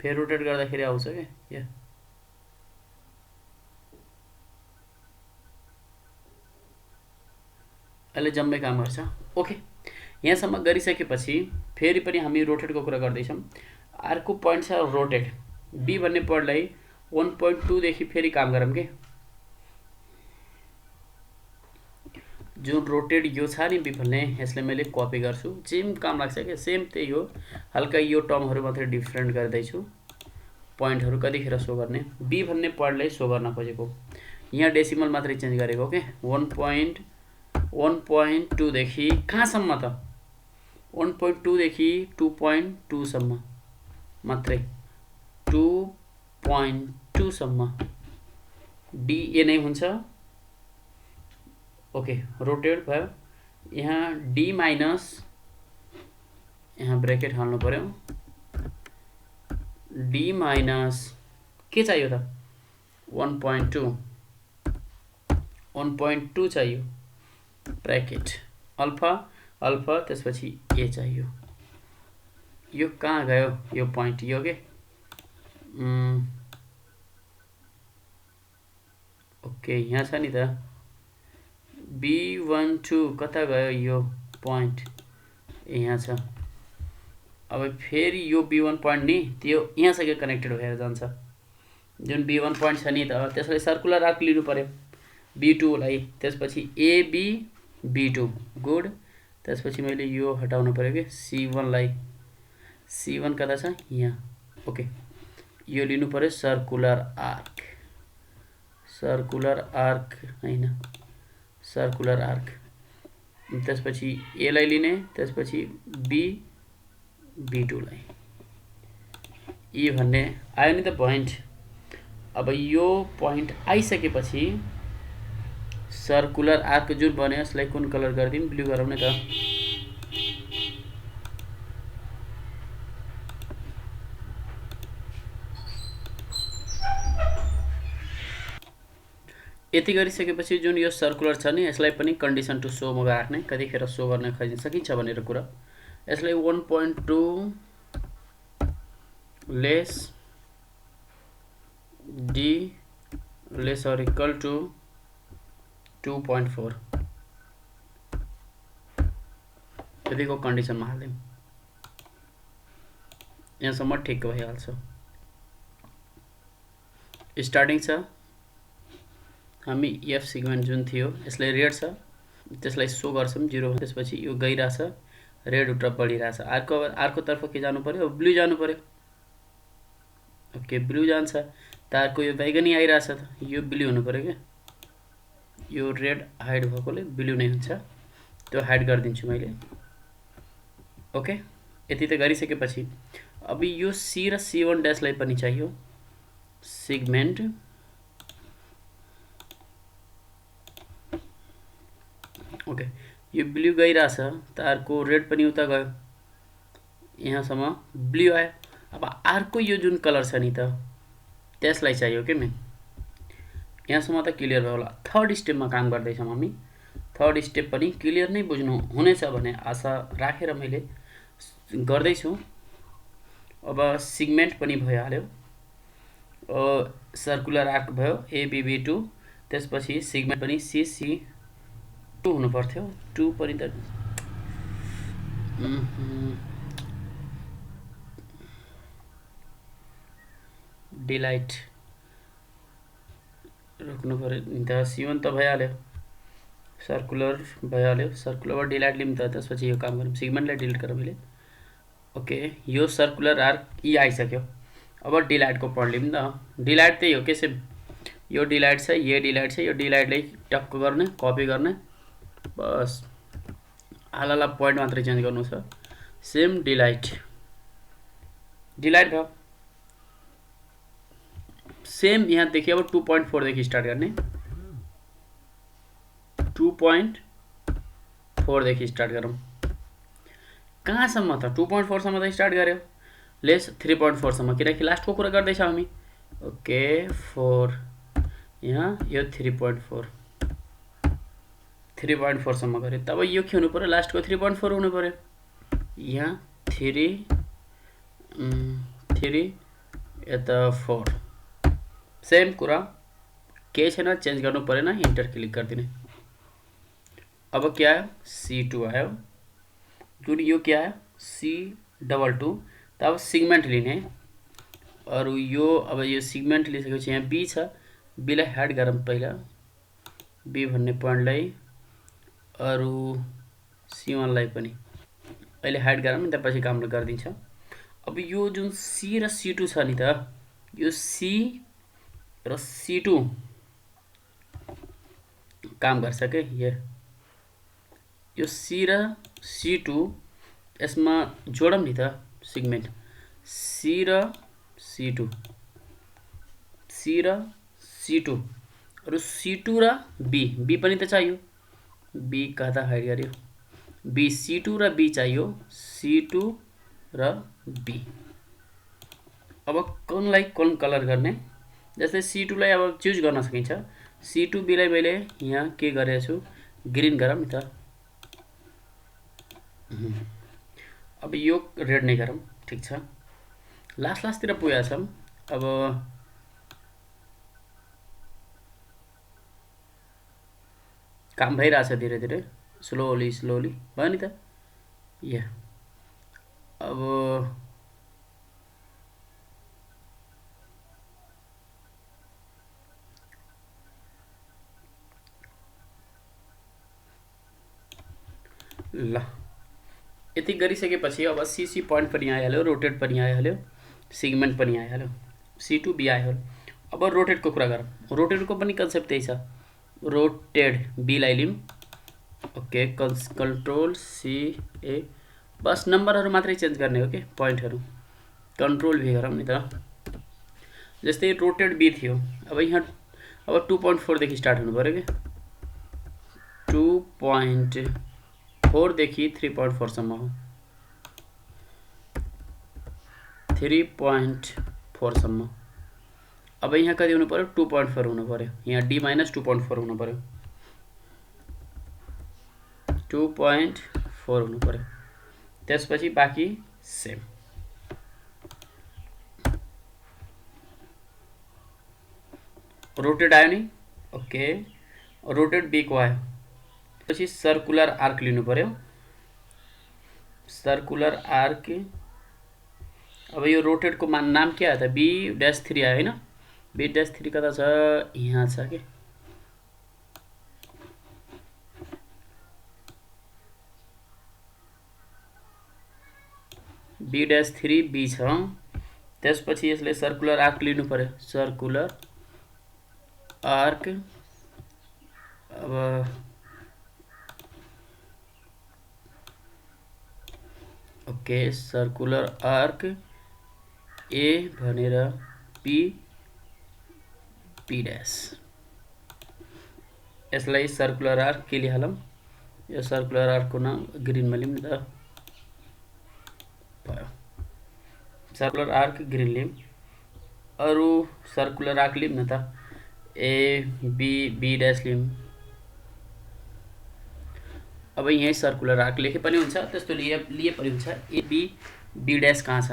फेरि रोटेट गर्दाखेरि आउँछ क्या या। अहिले जम्मै काम गर्छ। ओके, यहाँसम्म गरिसकेपछि फेरि पनि हामी रोटेटको कुरा गर्दैछौँ। अर्को पोइन्ट छ रोटेट। B भन्ने पोइन्टलाई 1.2 देखि फेरि काम गरौँ के। जुन रोटेट यो छ नि B भन्ने, यसलाई मैले कपी गर्छु, सेम काम लाग्छ क्या, सेम त्यही हो। हल्का यो टर्महरू मात्रै डिफ्रेन्ट गर्दैछु। पोइन्टहरू कतिखेर सो गर्ने, B भन्ने पोइन्टलाई सो गर्न खोजेको, यहाँ डेसिमल मात्रै चेन्ज गरेको के। 1.2 देखि कहाँसम्म त, 1.2 देखि 2.2 सम्म मात्रै, 2.2 सम्म DA नै हुन्छ। ओके, रोटेट भयो। यहाँ D माइनस, यहाँ ब्रेकेट हाल्नु पर्यो, D माइनस के चाहियो त, 1.2 चाहियो, ब्रेकेट अल्फा अल्फा, त्यसपछि A चाहियो। यो कहाँ गयो, यो पोइन्ट यो के। ओके, यहाँ छ नि त, B12 कता गयो, यो पोइन्ट यहाँ छ। अब फेरि यो B1 पोइन्ट नि, त्यो यहाँसँग कनेक्टेड भएर जान्छ। जुन B1 पोइन्ट छ नि त, त्यसलाई सर्कुलर आर्क लिनु पर्यो B2 लाई। त्यसपछि AB B2 गुड। त्यसपछि मैले यो हटाउनु पर्यो कि C1 लाई, C1 कता छ, यहाँ। ओके, यो लिनु पर्यो सर्कुलर आर्क, सर्कुलर आर्क हैन, सर्कुलर आर्क। त्यसपछि एलाई लिने, त्यसपछि बी B2 लाई ई भन्ने आयो नि त पोइन्ट। अब यो पोइन्ट आइसकेपछि सर्कुलर आर्क जुन बन्यो यसलाई कुन कलर गरिदिउँ, ब्लू गरौँ न त। यति गरिसकेपछि जुन यो सर्कुलर छ नि यसलाई पनि कन्डिसन टु सो मा राख्ने, कतिखेर सो गर्न सकिन्छ भनेर कुरा। यसलाई 1.2 less d less or equal to 2.4 यतिको कन्डिसनमा हाल्दिउँ, यहाँसम्म ठिक भइहाल्छ। स्टार्टिङ छ हामी एफ सेगमेन्ट जुन थियो यसलाई रेड छ त्यसलाई सो गर्छौं 0, त्यसपछि यो गइराछ रेड उल्टा बढिराछ। अर्को तर्फ के जानु पर्यो, ब्लू जानु पर्यो। ओके ब्लू जान्छ, तारको यो बैगनी आइराछ त यो ब्लू हुनु पर्यो के, यो रेड हाइड भएकोले ब्लू नै हुन्छ, त्यो हाइड गरिदिन्छु मैले। ओके यति त गरिसकेपछि अब यो सी र C1 ड्याश लाई पनि चाहियो सेगमेन्ट। ओके यो ब्लू गइराछ, तारको रेड पनि उता गयो, यहाँसम्म ब्लू आयो। अब अर्को यो जुन कलर छ नि त त्यसलाई चाहियो के मेन, यहाँसम्म त क्लियर भयो होला। थर्ड स्टेपमा काम गर्दैछौँ हामी, थर्ड स्टेप पनि क्लियर नै बुझ्नु हुनेछ भन्ने आशा राखेर मैले गर्दैछु। अब सेगमेन्ट पनि भइहाल्यो, सर्कुलर आर्क भयो ABB2, त्यसपछि सेगमेन्ट पनि CC2 हुनु पर्थ्यो, 2 पनि त डिलाइट रोक्नु पर्यो नि त। C1 त भइहाल्यो, सर्कुलर भइहाल्यो, सर्कुलरबाट डिलाइट लिउँ त, त्यसपछि यो काम गरौँ, सेगमेन्टलाई डिलिट गरौँ मैले। ओके यो सर्कुलर आर्क ई आइसक्यो, अब डिलाइटको पढ लिउँ न। डिलाइट त्यही हो के, सेम यो डिलाइट छ, यो डिलाइट छ, यो डिलाइटलाई टक्क गर्ने, कपी गर्ने, बस हालला पोइन्ट मात्रै चेन्ज गर्नु छ। सेम डिलाइट भयो, सेम यहाँदेखि अब 2.4 देखि स्टार्ट गर्ने, 2.4 देखि स्टार्ट गरौँ। कहाँसम्म त 2.4 सम्म त स्टार्ट गर्यो, लेस 3.4 सम्म, किनकि लास्टको कुरा गर्दैछ हामी। ओके 4 यहाँ यो 3.4 सम्म गर्यो, तब यो के हुनु पर्यो, लास्टको 3.4 हुनु पर्यो। यहाँ 3 यता 4, सेम कुरा, केही छैन, चेन्ज गर्नु परेन, इन्टर क्लिक गरिदिने। अब क्या आयो, C2 आयो, जुन यो क्या आयो C22, त अब सेगमेन्ट लिने अरु यो। अब यो सेगमेन्ट लिइसकेपछि यहाँ B छ, B लाई हाइड गरौँ पहिला, B भन्ने पोइन्टलाई, अरु C1 लाई पनि अहिले हाइड गरौँ, त्यसपछि काम गरिदिन्छ। अब यो जुन C र C2 छ नि त, यो C र C2 काम गर्छ के, यो C र C2 यसमा जोडौँ नि त सेगमेन्ट, C र C2 अरु C2 र B पनि त चाहियो, B कता हाइड गर्यो, B C2 र B चाहियो, C2 र B। अब कुनलाई कुन कलर गर्ने, जस्तै C2 लाई अब चुज गर्न सकिन्छ, C2 B लाई मैले यहाँ के गरेको छु, ग्रीन गरौँ नि त। अब यो रेड नै गरौँ, ठिक छ, लास्टतिर पुगेका छौँ। अब काम भइरहेछ धीरे धीरे, स्लोली भयो नि त। अब ल यति गरिसकेपछि अब CC पोइन्ट पनि आइहाल्यो, रोटेट पनि आइहाल्यो, सेगमेन्ट पनि आइहाल्यो, C2 B आयो। अब रोटेटको कुरा गरौँ। रोटेटको पनि कन्सेप्ट त्यही छ। रोटेड बीलाई लिउँ। ओके, कन्ट्रोल सी ए, बस नम्बरहरू मात्रै चेन्ज गर्ने हो कि पोइन्टहरू। कन्ट्रोल भी गरौँ नि त। जस्तै रोटेड बी थियो, अब यहाँ अब 2.4 देखि स्टार्ट हुनु पऱ्यो कि 2.4 देखि 3.4 सम्म हो। 3.4 सम्म। अब यहाँ कति हुनु पर्यो? 2.4 हुनु पर्यो। यहाँ डी माइनस 2.4 हुनु पर्यो। 2.4 हुनु पर्यो। त्यसपछि बाँकी सेम। रोटेड आयो नि। ओके, रोटेड बी को आयो। पछि सर्कुलर आर्क लिनु पर्यो। सर्कुलर आर्क, अब यो रोटेडको नाम के आयो त? B-3 आयो होइन? B-3 कता छ? यहाँ छ कि B-3 B छ। त्यसपछि यसले सर्कुलर आर्क लिनु पर्यो। सर्कुलर आर्क, अब ओके, सर्कुलर आर्क ए भनेर पी पी ड्यास। यसलाई सर्कुलर आर्क के लिहालौँ? यो सर्कुलर आर्कको नाम ग्रिनमा लिउँ नि त। भयो, सर्कुलर आर्क ग्रिन लिउँ। अरू सर्कुलर आर्क लिउँ न त। ए बी बी ड्यास लिउँ। अब यहीँ सर्कुलर आर्क लेखे पनि हुन्छ, त्यस्तो लिए पनि हुन्छ। ए बी बी ड्यास कहाँ छ?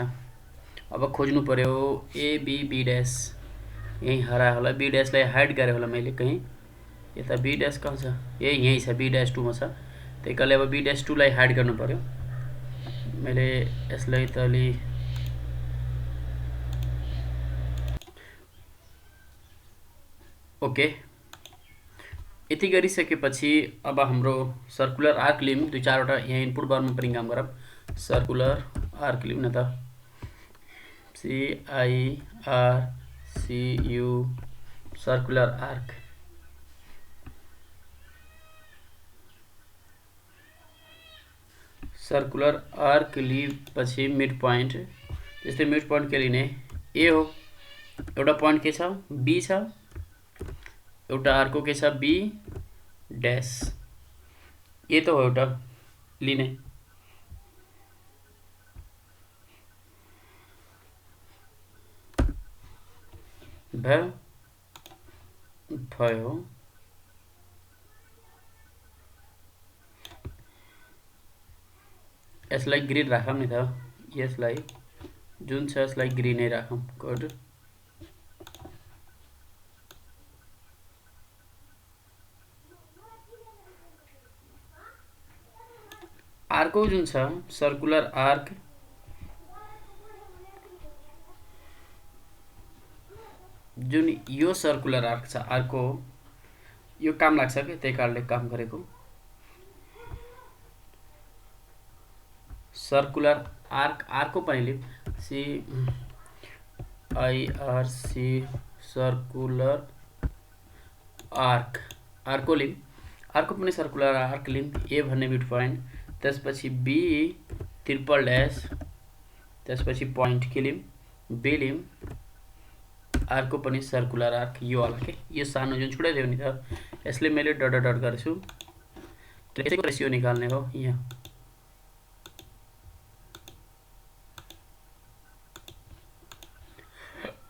अब खोज्नु पर्यो। ए बी बी ड्यास यहीँ हरायो होला। बी ड्यासलाई हाइड गरेँ होला मैले कहीँ। यता बी ड्यास कहाँ छ? ए यहीँ छ, B-2 मा छ। त्यही कारणले अब B-2 लाई हाइड गर्नु पर्यो। मैले यसलाई त अलि ओके, यति गरिसकेपछि अब हाम्रो सर्कुलर आर्क लिउँ। 2-4 वटा यहाँ इनपुट बारमा पनि काम गरौँ। सर्कुलर आर्क लिउँ न त। CIRCU circular arc. Circular arc लिएपछि मिड पोइन्ट, जस्तै मिड पोइन्ट के लिने? ए हो। एउटा पोइन्ट के छ? बी छ। एउटा अर्को के छ? Be dash. ए त हो एउटा लिने। भयो। यसलाई ग्रिन राखौँ नि त। यसलाई जुन छ यसलाई ग्रिनै राखौँ। गुड। आर्को जुन छ सर्कुलर आर्क, जुन यो सर्कुलर आर्क छ, अर्को यो काम लाग्छ कि त्यही कारणले काम गरेको। सर्कुलर आर्क आर्को पनि लिउँ। CIRC सर्कुलर आर्क आर्को लिउँ। अर्को पनि सर्कुलर आर्क लिउँ। ए भन्ने मिड पोइन्ट, त्यसपछि बी ट्रिपल ड्यास, त्यसपछि पोइन्ट के लिउँ? बी लिउँ। अर्को पनि सर्कुलर आर्क यो वाला के, यो सानो जुन छुट्याइदियो नि त, यसले मैले डट डट गर्छु। त्यसको रेसियो निकाल्ने हो यहाँ।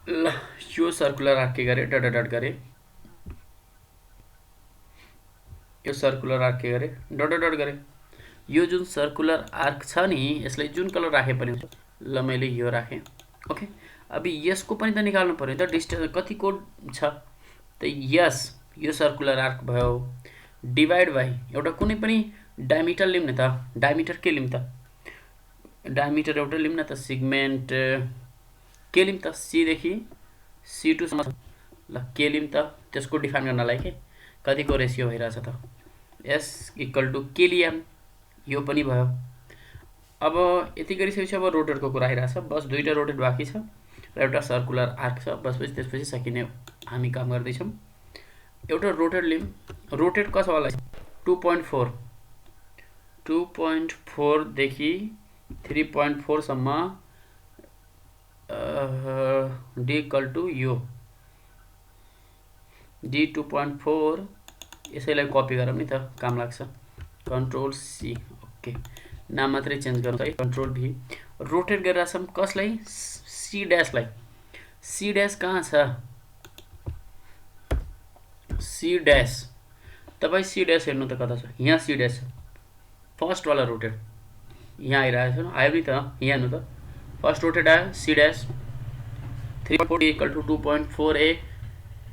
ल, यो सर्कुलर आर्क के गरेँ? डट डट गरेँ। यो सर्कुलर आर्क के गरेँ? डट डट गरेँ। यो जुन सर्कुलर आर्क छ नि, यसलाई जुन कलर राखे पनि हुन्छ। ल, मैले यो राखेँ। ओके, अब यसको पनि त निकाल्नु पर्यो नि त। डिस्टेन्स कतिको छ त? यस, यो सर्कुलर आर्क भयो। डिभाइड बाई एउटा कुनै पनि डायमिटर लिउँ न त। डायमिटर के लिउँ त? डायमिटर एउटा लिउँ न त। सेगमेन्ट के लिउँ त? सी देखि C2 सम्म। ल, के लिउँ त? त्यसको डिफाइन गर्नलाई के कतिको रेसियो भइरहेछ त? S = के लियम, यो पनि भयो। अब यति गरिसकेपछि अब रोटेटको कुरा आइरहेछ। बस 2टा रोटेट बाँकी छ। र एउटा सर्कुलर आर्क छ। बस त्यसपछि सकिने हामी काम गर्दैछौँ। एउटा रोटेट लिम, रोटेट कसोवाला 2.4 2.4 देखि 3.4 सम्म डी इक्वल टू यो डी 2.4 यसैलाई कपी गरौँ नि त, काम लाग्छ। कन्ट्रोल सी, ओके, नाम मात्रै चेन्ज गरौँ है, कन्ट्रोल भी। रोटेट गरिरहेछौँ कसलाई, सी ड्यासलाई। सी ड्यास कहाँ छ, सी ड्यास, तपाईँ सी ड्यास हेर्नु त कता छ, यहाँ सी ड्यास छ, फर्स्टवाला रोटेट यहाँ आइरहेको छ, आयो नि त, यहाँ हेर्नु त, फर्स्ट रोटेट आयो सी ड्यास 3.4 इक्वल टू 2.4 ए,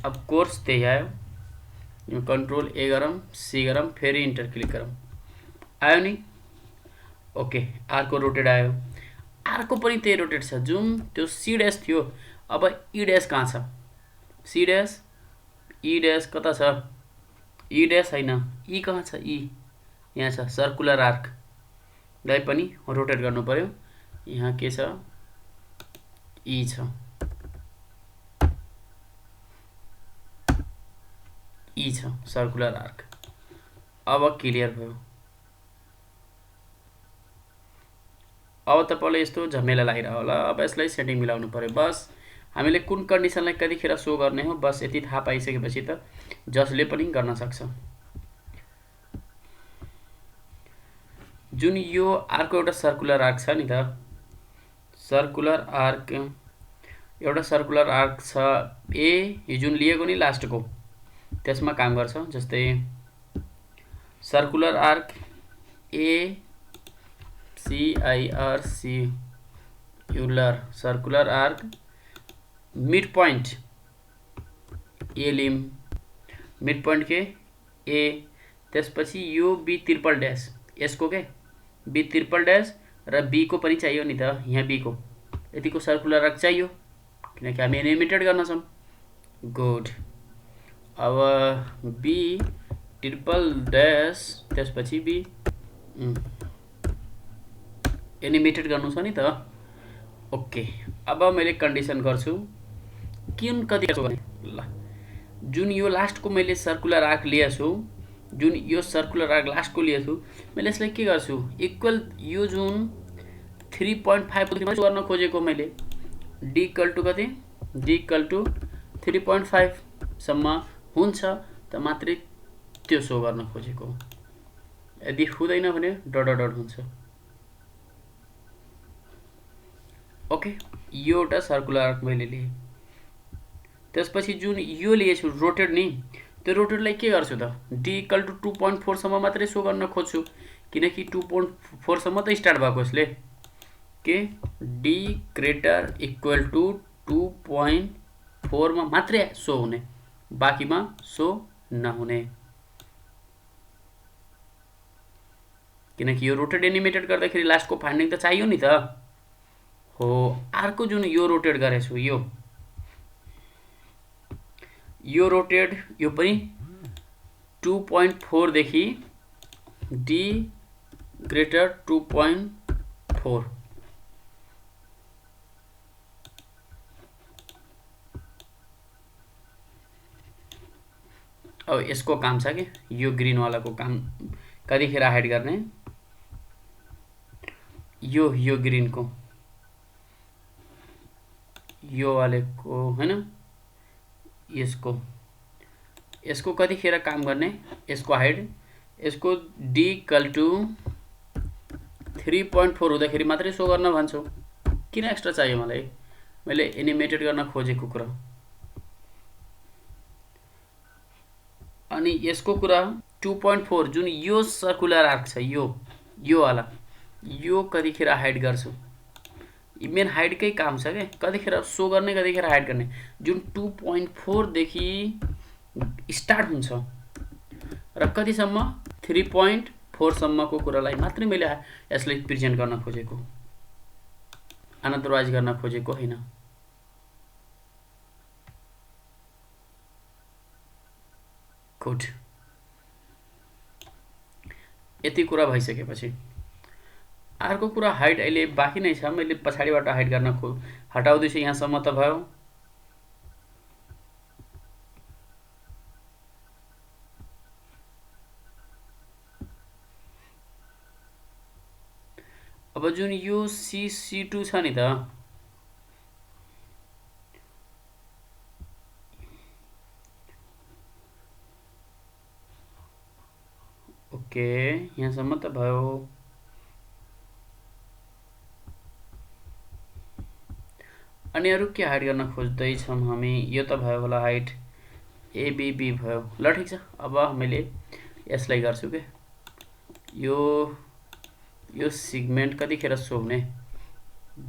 अब कोर्स त्यही आयो। कन्ट्रोल ए गरौँ, सी गरौँ, फेरि इन्टर क्लिक गरौँ, आयो नि, ओके, आरको रोटेट आयो। आरको पनि त्यही रोटेट छ, जुन त्यो सी ड्यास थियो। अब ई ड्यास कहाँ छ, सी ड्यास, ई ड्यास कता छ, ई ड्यास होइन, ई कहाँ छ, ई यहाँ छ, सर्कुलर आर्क लाई पनि रोटेट गर्नु पर्यो। यहाँ के छ, ई छ, ई छ सर्कुलर आर्क। अब क्लियर भयो। अब तपाईँलाई यस्तो झमेला लागिरह्यो होला। अब यसलाई सेटिङ मिलाउनु पर्यो। बस हामीले कुन कन्डिसनलाई कतिखेर सो गर्ने हो, बस यति थाहा पाइसकेपछि त जसले पनि गर्न सक्छ। जुन यो आर्कको एउटा सर्कुलर आर्क छ नि त, सर्कुलर आर्क एउटा सर्कुलर आर्क छ ए, यो जुन लिएको नि लास्टको त्यसमा काम गर्छ। जस्तै सर्कुलर आर्क ए CIRC युलर circular arc mid point A लिम, मिड पॉइंट के ए, त्यसपछि यो बी ट्रिपल ड्यास, यसको के बी ट्रिपल ड्यास र बी को पनि चाहियो नि त, यहाँ बी को यतिको सर्कुलर आर्क चाहियो किनकि हामी एनिमेटेड गर्न छौँ। गुड, अब बी ट्रिपल ड्यास त्यसपछि बी एनिमेटेड गर्नु छ नि त, ओके। अब मैले कन्डिसन गर्छु किन कति गर्ने, ल जुन यो लास्टको मैले सर्कुलर आर्क लिएछु, जुन यो सर्कुलर आर्क लास्टको लिएछु, मैले यसलाई के गर्छु, इक्वल यो जुन 3.5 गर्न खोजेको मैले, डी इक्वल टू कति, डी इक्वल टू 3.5 सम्म हुन्छ त मात्रै त्यो सो गर्न खोजेको, यदि हुँदैन भने डट डट हुन्छ। ओके, यो एउटा सर्कुलर आर्क मैले लिए। त्यसपछि जुन यो लिएछु रोटेट नि, त्यो रोटेटलाई के गर्छु त, डी इक्वल टू 2.4 सम्म मात्रै सो गर्न खोज्छु किनकि 2.4 सम्म त स्टार्ट भएको यसले, के डी ग्रेटर इक्वल टू 2.4 मा मात्रै सो हुने, बाँकीमा सो नहुने, किनकि यो रोटेट एनिमेटेड गर्दाखेरि लास्टको फाइन्डिङ त चाहियो नि त हो। अर्को जुन यो रोटेट गरेछु, यो रोटेट, यो पनि 2.4 देखि डी ग्रेटर 2.4, अब यसको काम छ कि यो ग्रीन वालाको काम कतिखेर हाइड गर्ने, यो ग्रीन को, यो वालेको हैन, यसको कतिखेर काम गर्ने, यसको हाइड, यसको डी इक्वल टू 3.4 हुँदाखेरि मात्रै सो गर्न भन्छु। किन एक्स्ट्रा चाहियो मलाई, मैले एनिमेटेड गर्न खोजेको कुरा। अनि यसको कुरा 2.4 जुन यो सर्कुलर आर्क छ, यो वाला, यो कतिखेर हाइड गर्छु, मेन हाइडकै काम छ के, कतिखेर सो गर्ने कतिखेर हाइड गर्ने। जुन 2.4 देखि स्टार्ट हुन्छ र कतिसम्म 3.4 सम्मको कुरालाई मात्रै मैले यसलाई प्रेजेन्ट गर्न खोजेको, अनअदरवाइज गर्न खोजेको हैन। गुड, यति कुरा भइसकेपछि अर्को कुरा हाइट अहिले बाँकी नै छ, मैले पछाडिबाट हाइट गर्न हटाउँदैछु, यहाँसम्म त भयो। अब जुन यो C2 छ नि त, ओके यहाँसम्म त भयो। अनि अरू के हाइट गर्न खोज्दैछौँ हामी, यो त भयो होला हाइट एबिबी भयो। ल ठिक छ, अब मैले यसलाई गर्छु के, यो सिगमेन्ट कतिखेर सो हुने,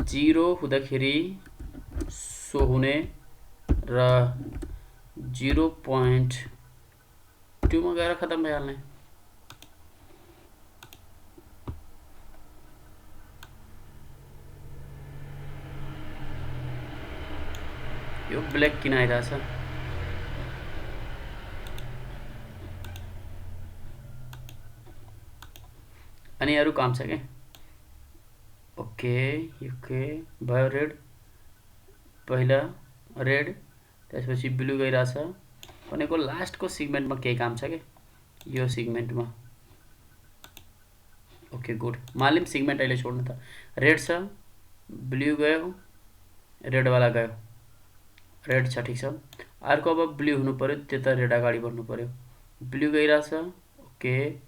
0 हुँदाखेरि सो हुने र 0.2 मा गएर खतम भइहाल्ने। यो ब्ल्याक किन आइरहेछ, अनि अरू काम छ क्या। ओके ओके भयो, रेड पहिला रेड, त्यसपछि ब्लू गइरहेछ, भनेको लास्टको सिगमेन्टमा केही काम छ क्या, यो सिगमेन्टमा। ओके गुड, मालिम सिगमेन्ट अहिले छोड्नु त, रेड छ, ब्लू गयो, रेडवाला गयो, रेड छ ठिक छ। अर्को अब ब्लू हुनु पर्यो, त्यो त रेड अगाडि बढ्नु पर्यो, ब्लू गइरहेछ, ओके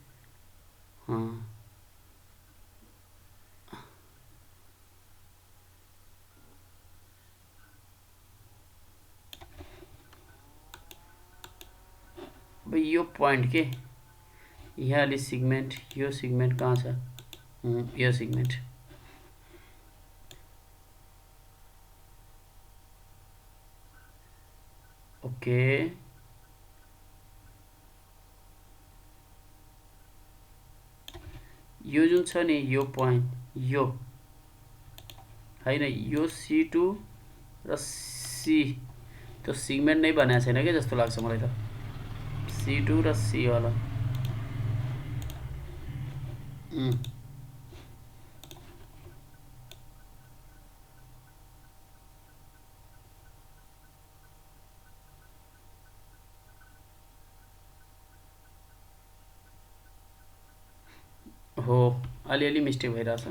अब यो पोइन्ट के, यहाँ अलि सिगमेन्ट, यो सिगमेन्ट कहाँ छ, यो सिगमेन्ट, ओके यो जुन छ नि यो पोइन्ट, यो होइन, यो C2 र C, त्यो सिगमेन्ट नै बनाएको छैन क्या जस्तो लाग्छ मलाई त, C2 र C वाला। हो अलिअलि मिस्टेक भइरहेछ,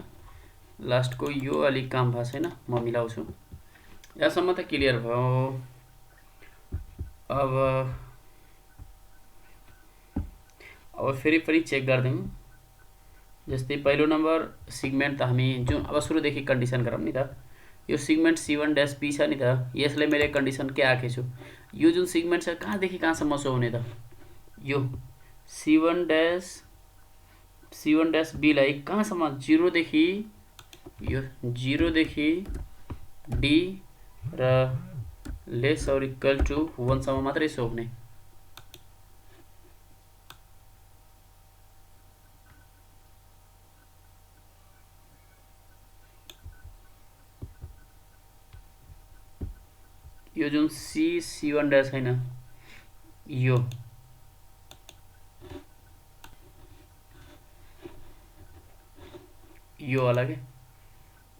लास्टको यो अलिक काम भएको छैन, म मिलाउँछु। यहाँसम्म त क्लियर भयो। अब फेरि पनि चेक गरिदिउँ, जस्तै पहिलो नम्बर सिगमेन्ट त हामी जुन अब सुरुदेखि कन्डिसन गरौँ नि त, यो सिगमेन्ट C1-B छ नि त, यसलाई मैले कन्डिसन के आँखेको छु, यो जुन सिगमेन्ट छ कहाँदेखि कहाँसम्म सो हुने त, यो C1-B लाई कहाँसम्म, 0 देखि यो 0 देखि D र लेस और इक्वल टु 1 सम्म मात्रै सो हुने। यो जुन C1' छैन, यो वाला के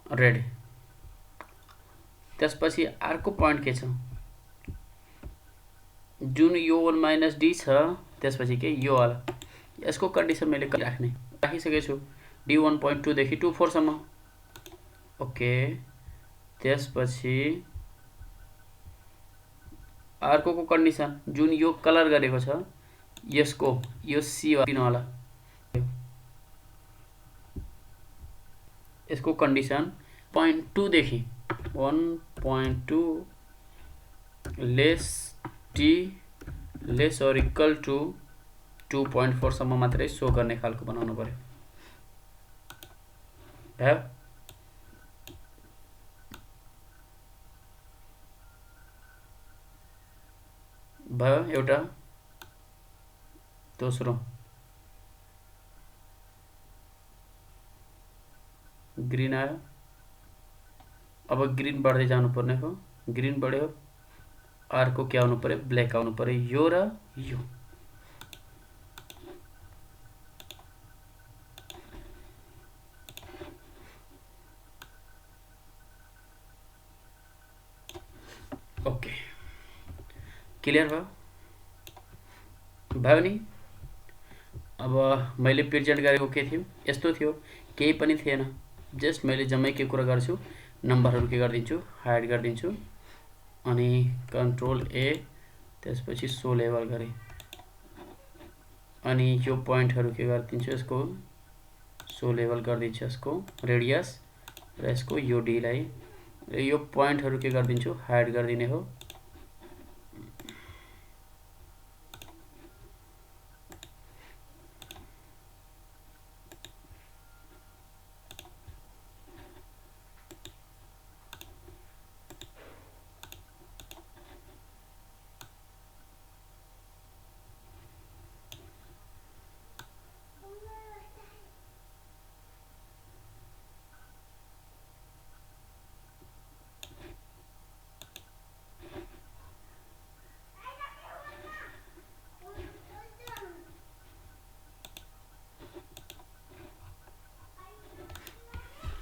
रेड, त्यसपछि अर्को पोइन्ट के छ, जुन यो 1-D छ, त्यसपछि के यो वाला, यसको कन्डिसन मैले राखिसकेको छु, D 1.2 देखि 2.4 सम्म, ओके। त्यसपछि अर्को कन्डिसन जुन यो कलर गरेको छ, यसको यो C वाला, यसको कन्डिसन 0.2 देखि 1.2 लेस T लेस और इक्वल टु 2.4 सम्म मात्रै सो गर्ने खालको बनाउनु पर्यो। भयो एउटा, दोस्रो ग्रीन आयो, अब ग्रीन बढ्दै जानु पर्ने हो, ग्रीन बढ्यो, अर्को के आउनु पर्यो, ब्ल्याक आउनु पर्यो, यो र यो, क्लियर भयो नि। अब मैले प्रेजेन्ट गरेको के थियो, यस्तो थियो, केही पनि थिएन। जस्ट मैले जम्मै के कुरा गर्छु, नम्बरहरू के गरिदिन्छु, हाइड गरिदिन्छु अनि कन्ट्रोल ए, त्यसपछि सो लेभल गरेँ अनि यो पोइन्टहरू के गरिदिन्छु, यसको सो लेभल गरिदिन्छु, यसको रेडियस र यसको यो डीलाई र यो पोइन्टहरू के गरिदिन्छु, हाइड गरिदिने हो।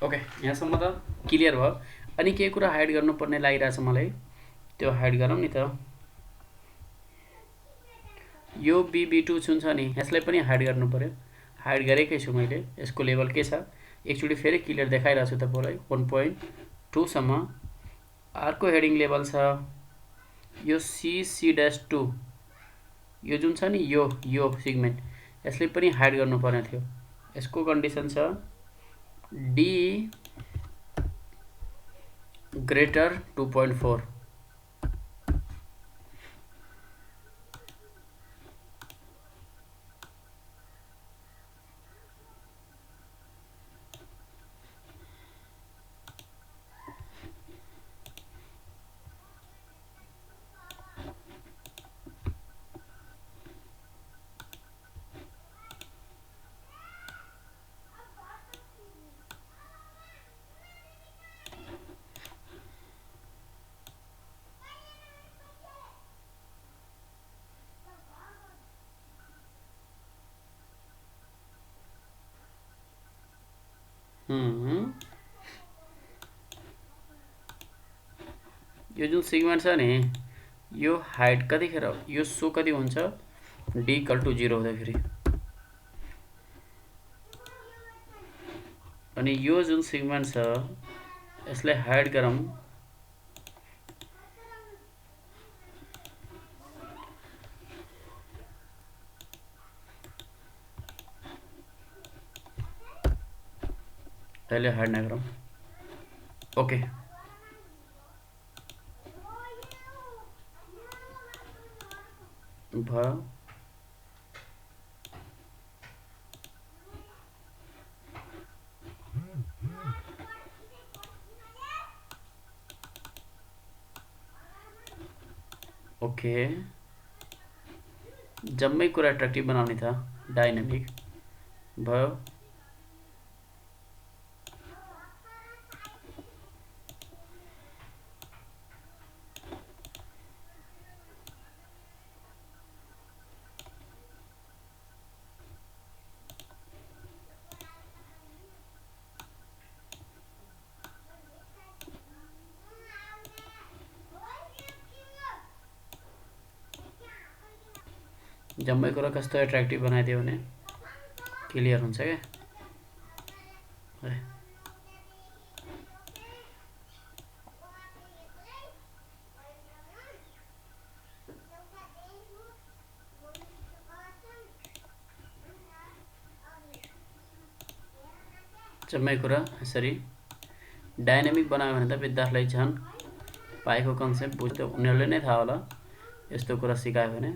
ओके, यहाँसम्म त क्लियर भयो। अनि केही कुरा हाइड गर्नुपर्ने लागिरहेछ मलाई, त्यो हाइड गरौँ नि त। यो BB2 जुन छ नि, यसलाई पनि हाइड गर्नु पर्यो। हाइड गरेकै छु मैले। यसको लेभल के छ, एकचोटि फेरि क्लियर देखाइरहेको छु तपाईँलाई। 1.2 सम्म। अर्को हेडिङ लेभल छ यो CC-2, यो जुन छ नि, यो सिगमेन्ट, यसले पनि हाइड गर्नुपर्ने थियो। यसको कन्डिसन छ D greater 2.4। यो जुन सिगमेन्ट छ नि, यो हाइट कतिखेर, यो सो कति हुन्छ, D = 0 हुँदाखेरि। अनि यो जुन सिगमेन्ट छ, यसलाई हाइड गरौँ। यसले हाइड नगरौँ। ओके, भयो। ओके, जम्मै कुरा एट्र्याक्टिभ बनाउने त, डाइनामिक भयो। जम्मै कुरा कस्तो एट्र्याक्टिभ बनाइदियो भने क्लियर हुन्छ क्या। जम्मै कुरा यसरी डाइनामिक बनायो भने त विद्यार्थीलाई झन् पाएको कन्सेप्ट बुझ्यो, उनीहरूले नै थाहा होला यस्तो कुरा सिकायो भने।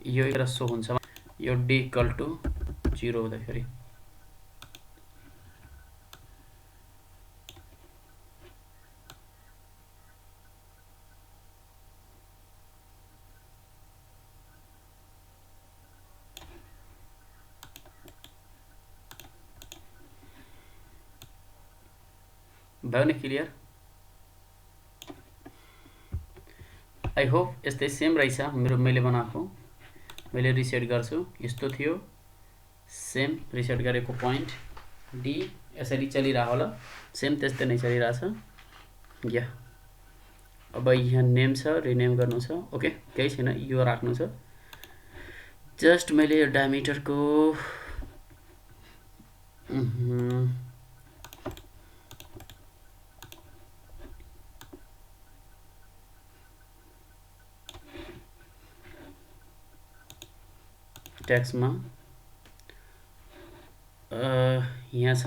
यो एउटा सो हुन्छ, यो D = 0 हुँदाखेरि। भयो नि क्लियर? आई होप यस्तै सेम रहेछ मेरो मैले बनाएको। मैले रिसेट गर्छु, यस्तो थियो सेम रिसेट गरेको पोइन्ट डी यसरी चलिरह होला, सेम त्यस्तै नै चलिरहेछ या। अब यहाँ नेम छ, रिनेम गर्नु छ, ओके केही छैन, यो राख्नु छ। जस्ट मैले यो डायमिटरको टेक्स्टमा यहाँ छ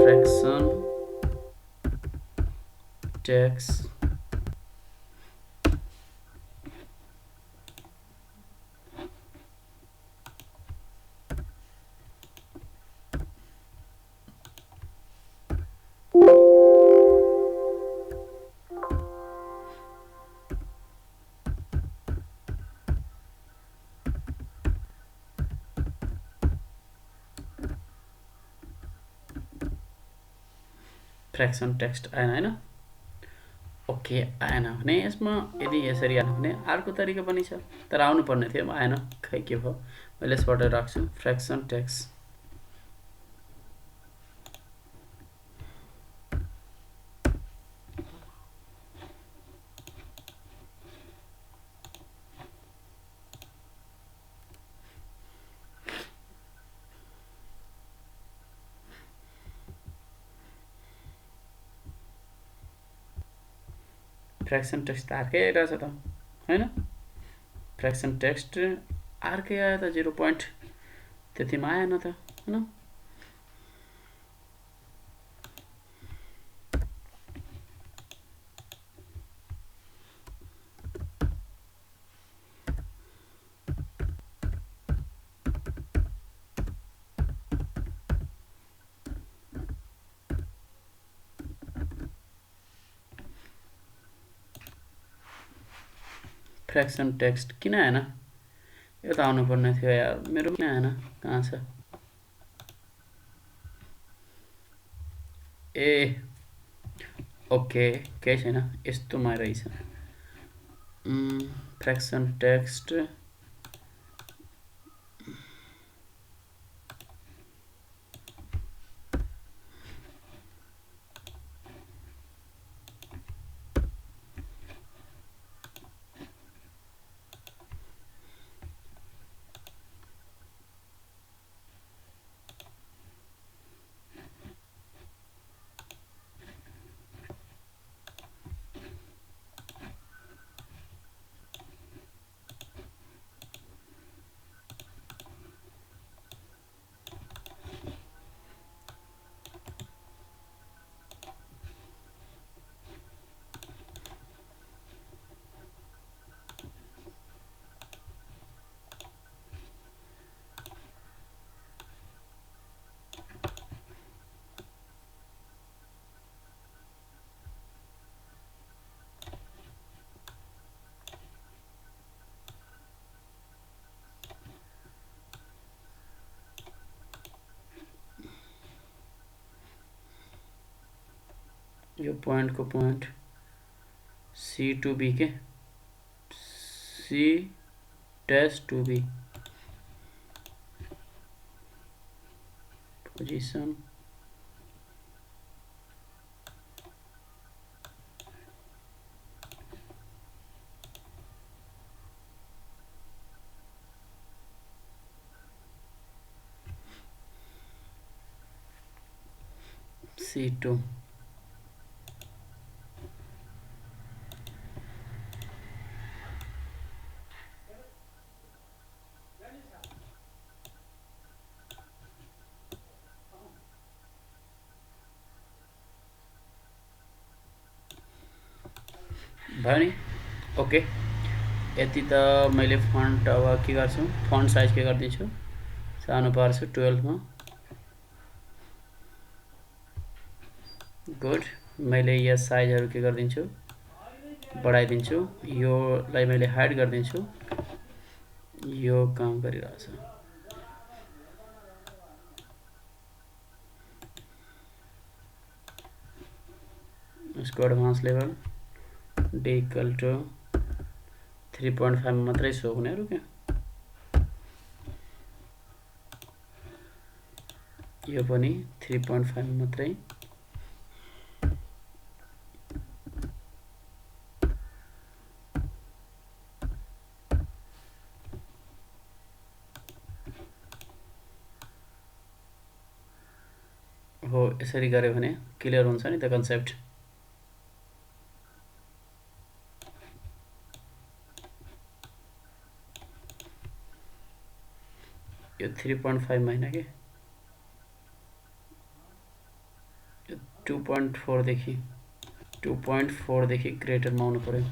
फ्र्याक्सन टेक्स्ट फ्र्याक्सन टेक्स्ट आएन होइन? ओके आएन भने यसमा यदि यसरी आएन भने अर्को तरिका पनि छ, तर आउनु पर्ने थियो, आएन, खै के भयो। मैले यसबाट राख्छु फ्र्याक्सन टेक्स्ट। फ्र्याक्सन टेक्स्ट त अर्कै आइरहेछ त होइन? फ्र्याक्सन टेक्स्ट अर्कै आयो त, 0 पोइन्ट त्यतिमा आएन त होइन? फ्र्याक्सन टेक्स्ट किन आएन? यो त आउनु पर्ने थियो यार, मेरो किन आएन? कहाँ छ? ए ओके केही छैन, यस्तोमा रहेछ फ्र्याक्सन टेक्स्ट। यो पोइन्टको पोइन्ट सी टु बी के C dash to B position C2 भयो नि ओके। यति त मैले फन्ट अब के गर्छु, फन्ट साइज के गरिदिन्छु, सानो पार्छु 12 मा। गुड, मैले यस साइजहरु के गरिदिन्छु, बढाइदिन्छु। योलाई मैले हाइड गरिदिन्छु, यो काम गरिरहेछ। यसको advance level D equal to 3.5 मात्रै सो हुनेहरू क्या। यो पनि 3.5 मात्रै। हो यसरी गऱ्यो भने क्लियर हुन्छ नि त कन्सेप्ट। यो 3.5 महिना के 2.4 देखि 2.4 देखि ग्रेटरमा आउनु पर्यो।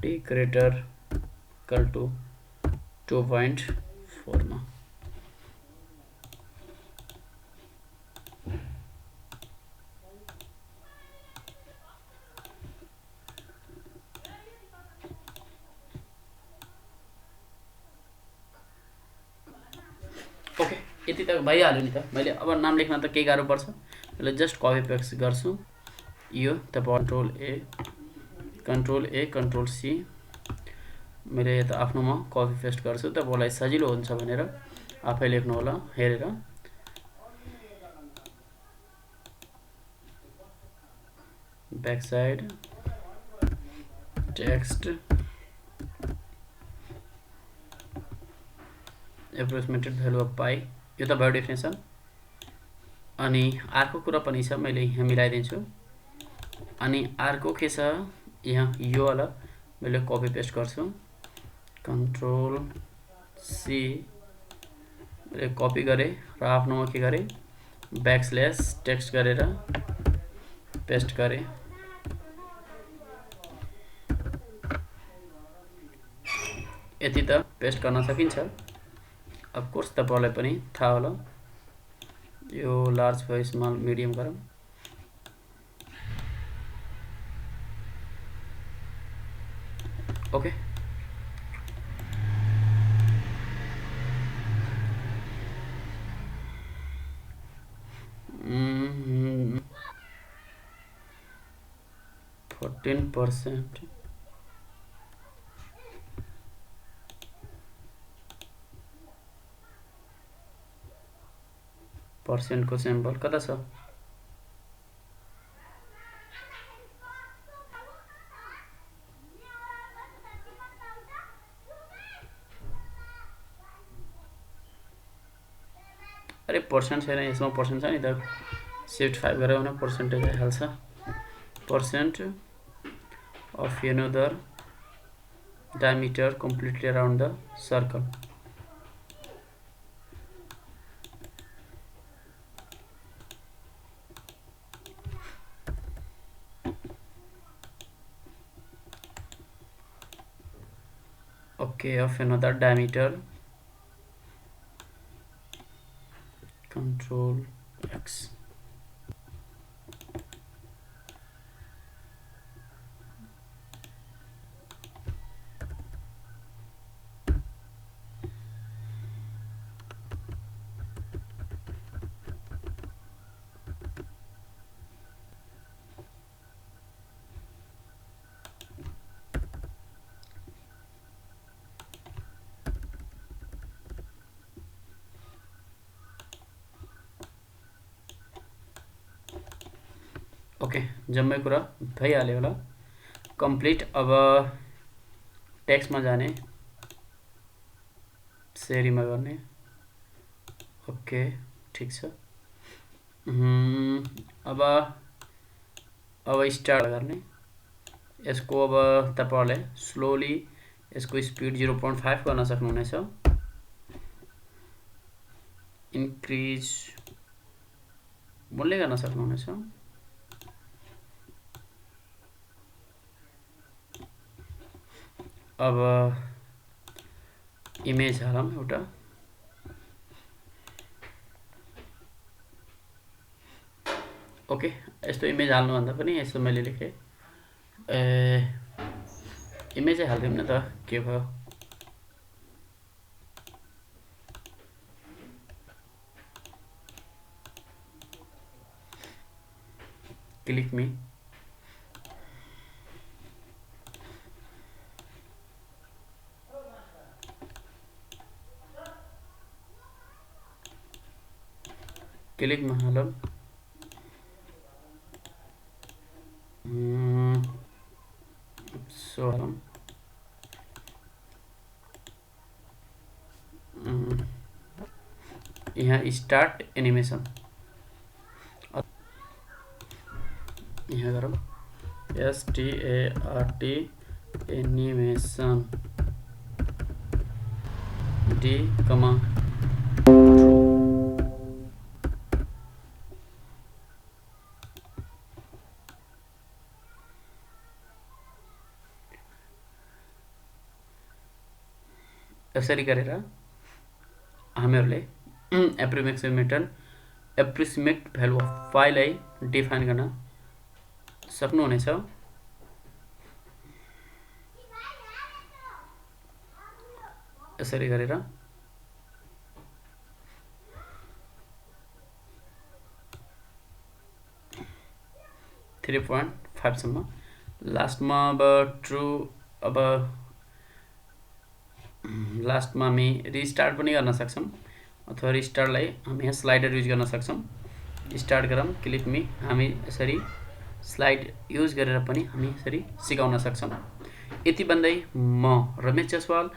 डी ग्रेटर इक्वल टु 2.4 मा। ओके यति त भइहाल्यो नि त। मैले अब नाम लेख्न त केही गाह्रो पर्छ, यसलाई जस्ट कपी पेस्ट गर्छु। यो त कन्ट्रोल ए कन्ट्रोल सी मैले यता आफ्नोमा कपी पेस्ट गर्छु। तपाईँलाई सजिलो हुन्छ भनेर आफै लेख्नु होला हेरेर। Back side text approximated value of pi, यो त भयो डेफिनेसन। अनि अर्को कुरा पनि छ, मैले यहाँ मिलाइदिन्छु। अनि अर्को के छ, यहाँ यो वाला मैले कपी पेस्ट गर्छु। कन्ट्रोल सी मैले कपी गरेँ र आफ्नोमा के गरेँ ब्याकस्ल्यास टेक्स्ट गरेर पेस्ट गरेँ। यति त पेस्ट गर्न सकिन्छ। अफकोर्स तपाईँलाई पनि थाहा होला। यो लार्ज भयो स्मल मिडियम गरौँ। ओके 14% पर्सेन्टको सिम्बल कता छ? अरे पर्सेन्ट छैन यसमा, पर्सेन्ट छ नि त। शिफ्ट 5 गरेर भने पर्सेन्टेज आइहाल्छ। Percent of another diameter completely around the circle. Okay, of another diameter, control X. Okay जम्मै कुरा भइहाल्यो होला कम्प्लिट। अब टेक्स्टमा जाने, सेरीमा गर्ने। ओके ठीक छ। अब स्टार्ट गर्ने। यसको अब तपाईहरुले स्लोली यसको स्पिड 0.5 गर्न सक्नुहुनेछ। इन्क्रिज बोल्दै गर्न सक्नुहुनेछ। अब इमेज हालौं एउटा। ओके यस्तो इमेज हाल्नु भन्दा पनि यसो मैले लेखे इमेजै हाल्दिउँ न त, के भयो। Click me. क्लिक में हालम सो हालम यहाँ स्टार्ट एनिमेशन यहाँ गरौँ START एनिमेशन D, true। यसरी गरेर हामीहरूले एप्रोक्सिमेट भ्यालु अफ फाइललाई डिफाइन गर्न सक्नुहुनेछ। यसरी गरेर 3.5 सम्म लास्टमा अब ट्रु अब लास्टमा हामी रिस्टार्ट पनि गर्न सक्छौँ अथवा रिस्टार्टलाई हामी यहाँ स्लाइडर युज गर्न सक्छौँ। स्टार्ट गरौँ क्लिक मी। हामी यसरी स्लाइड युज गरेर पनि हामी यसरी सिकाउन सक्छौँ। यति भन्दै म रमेश जसवाल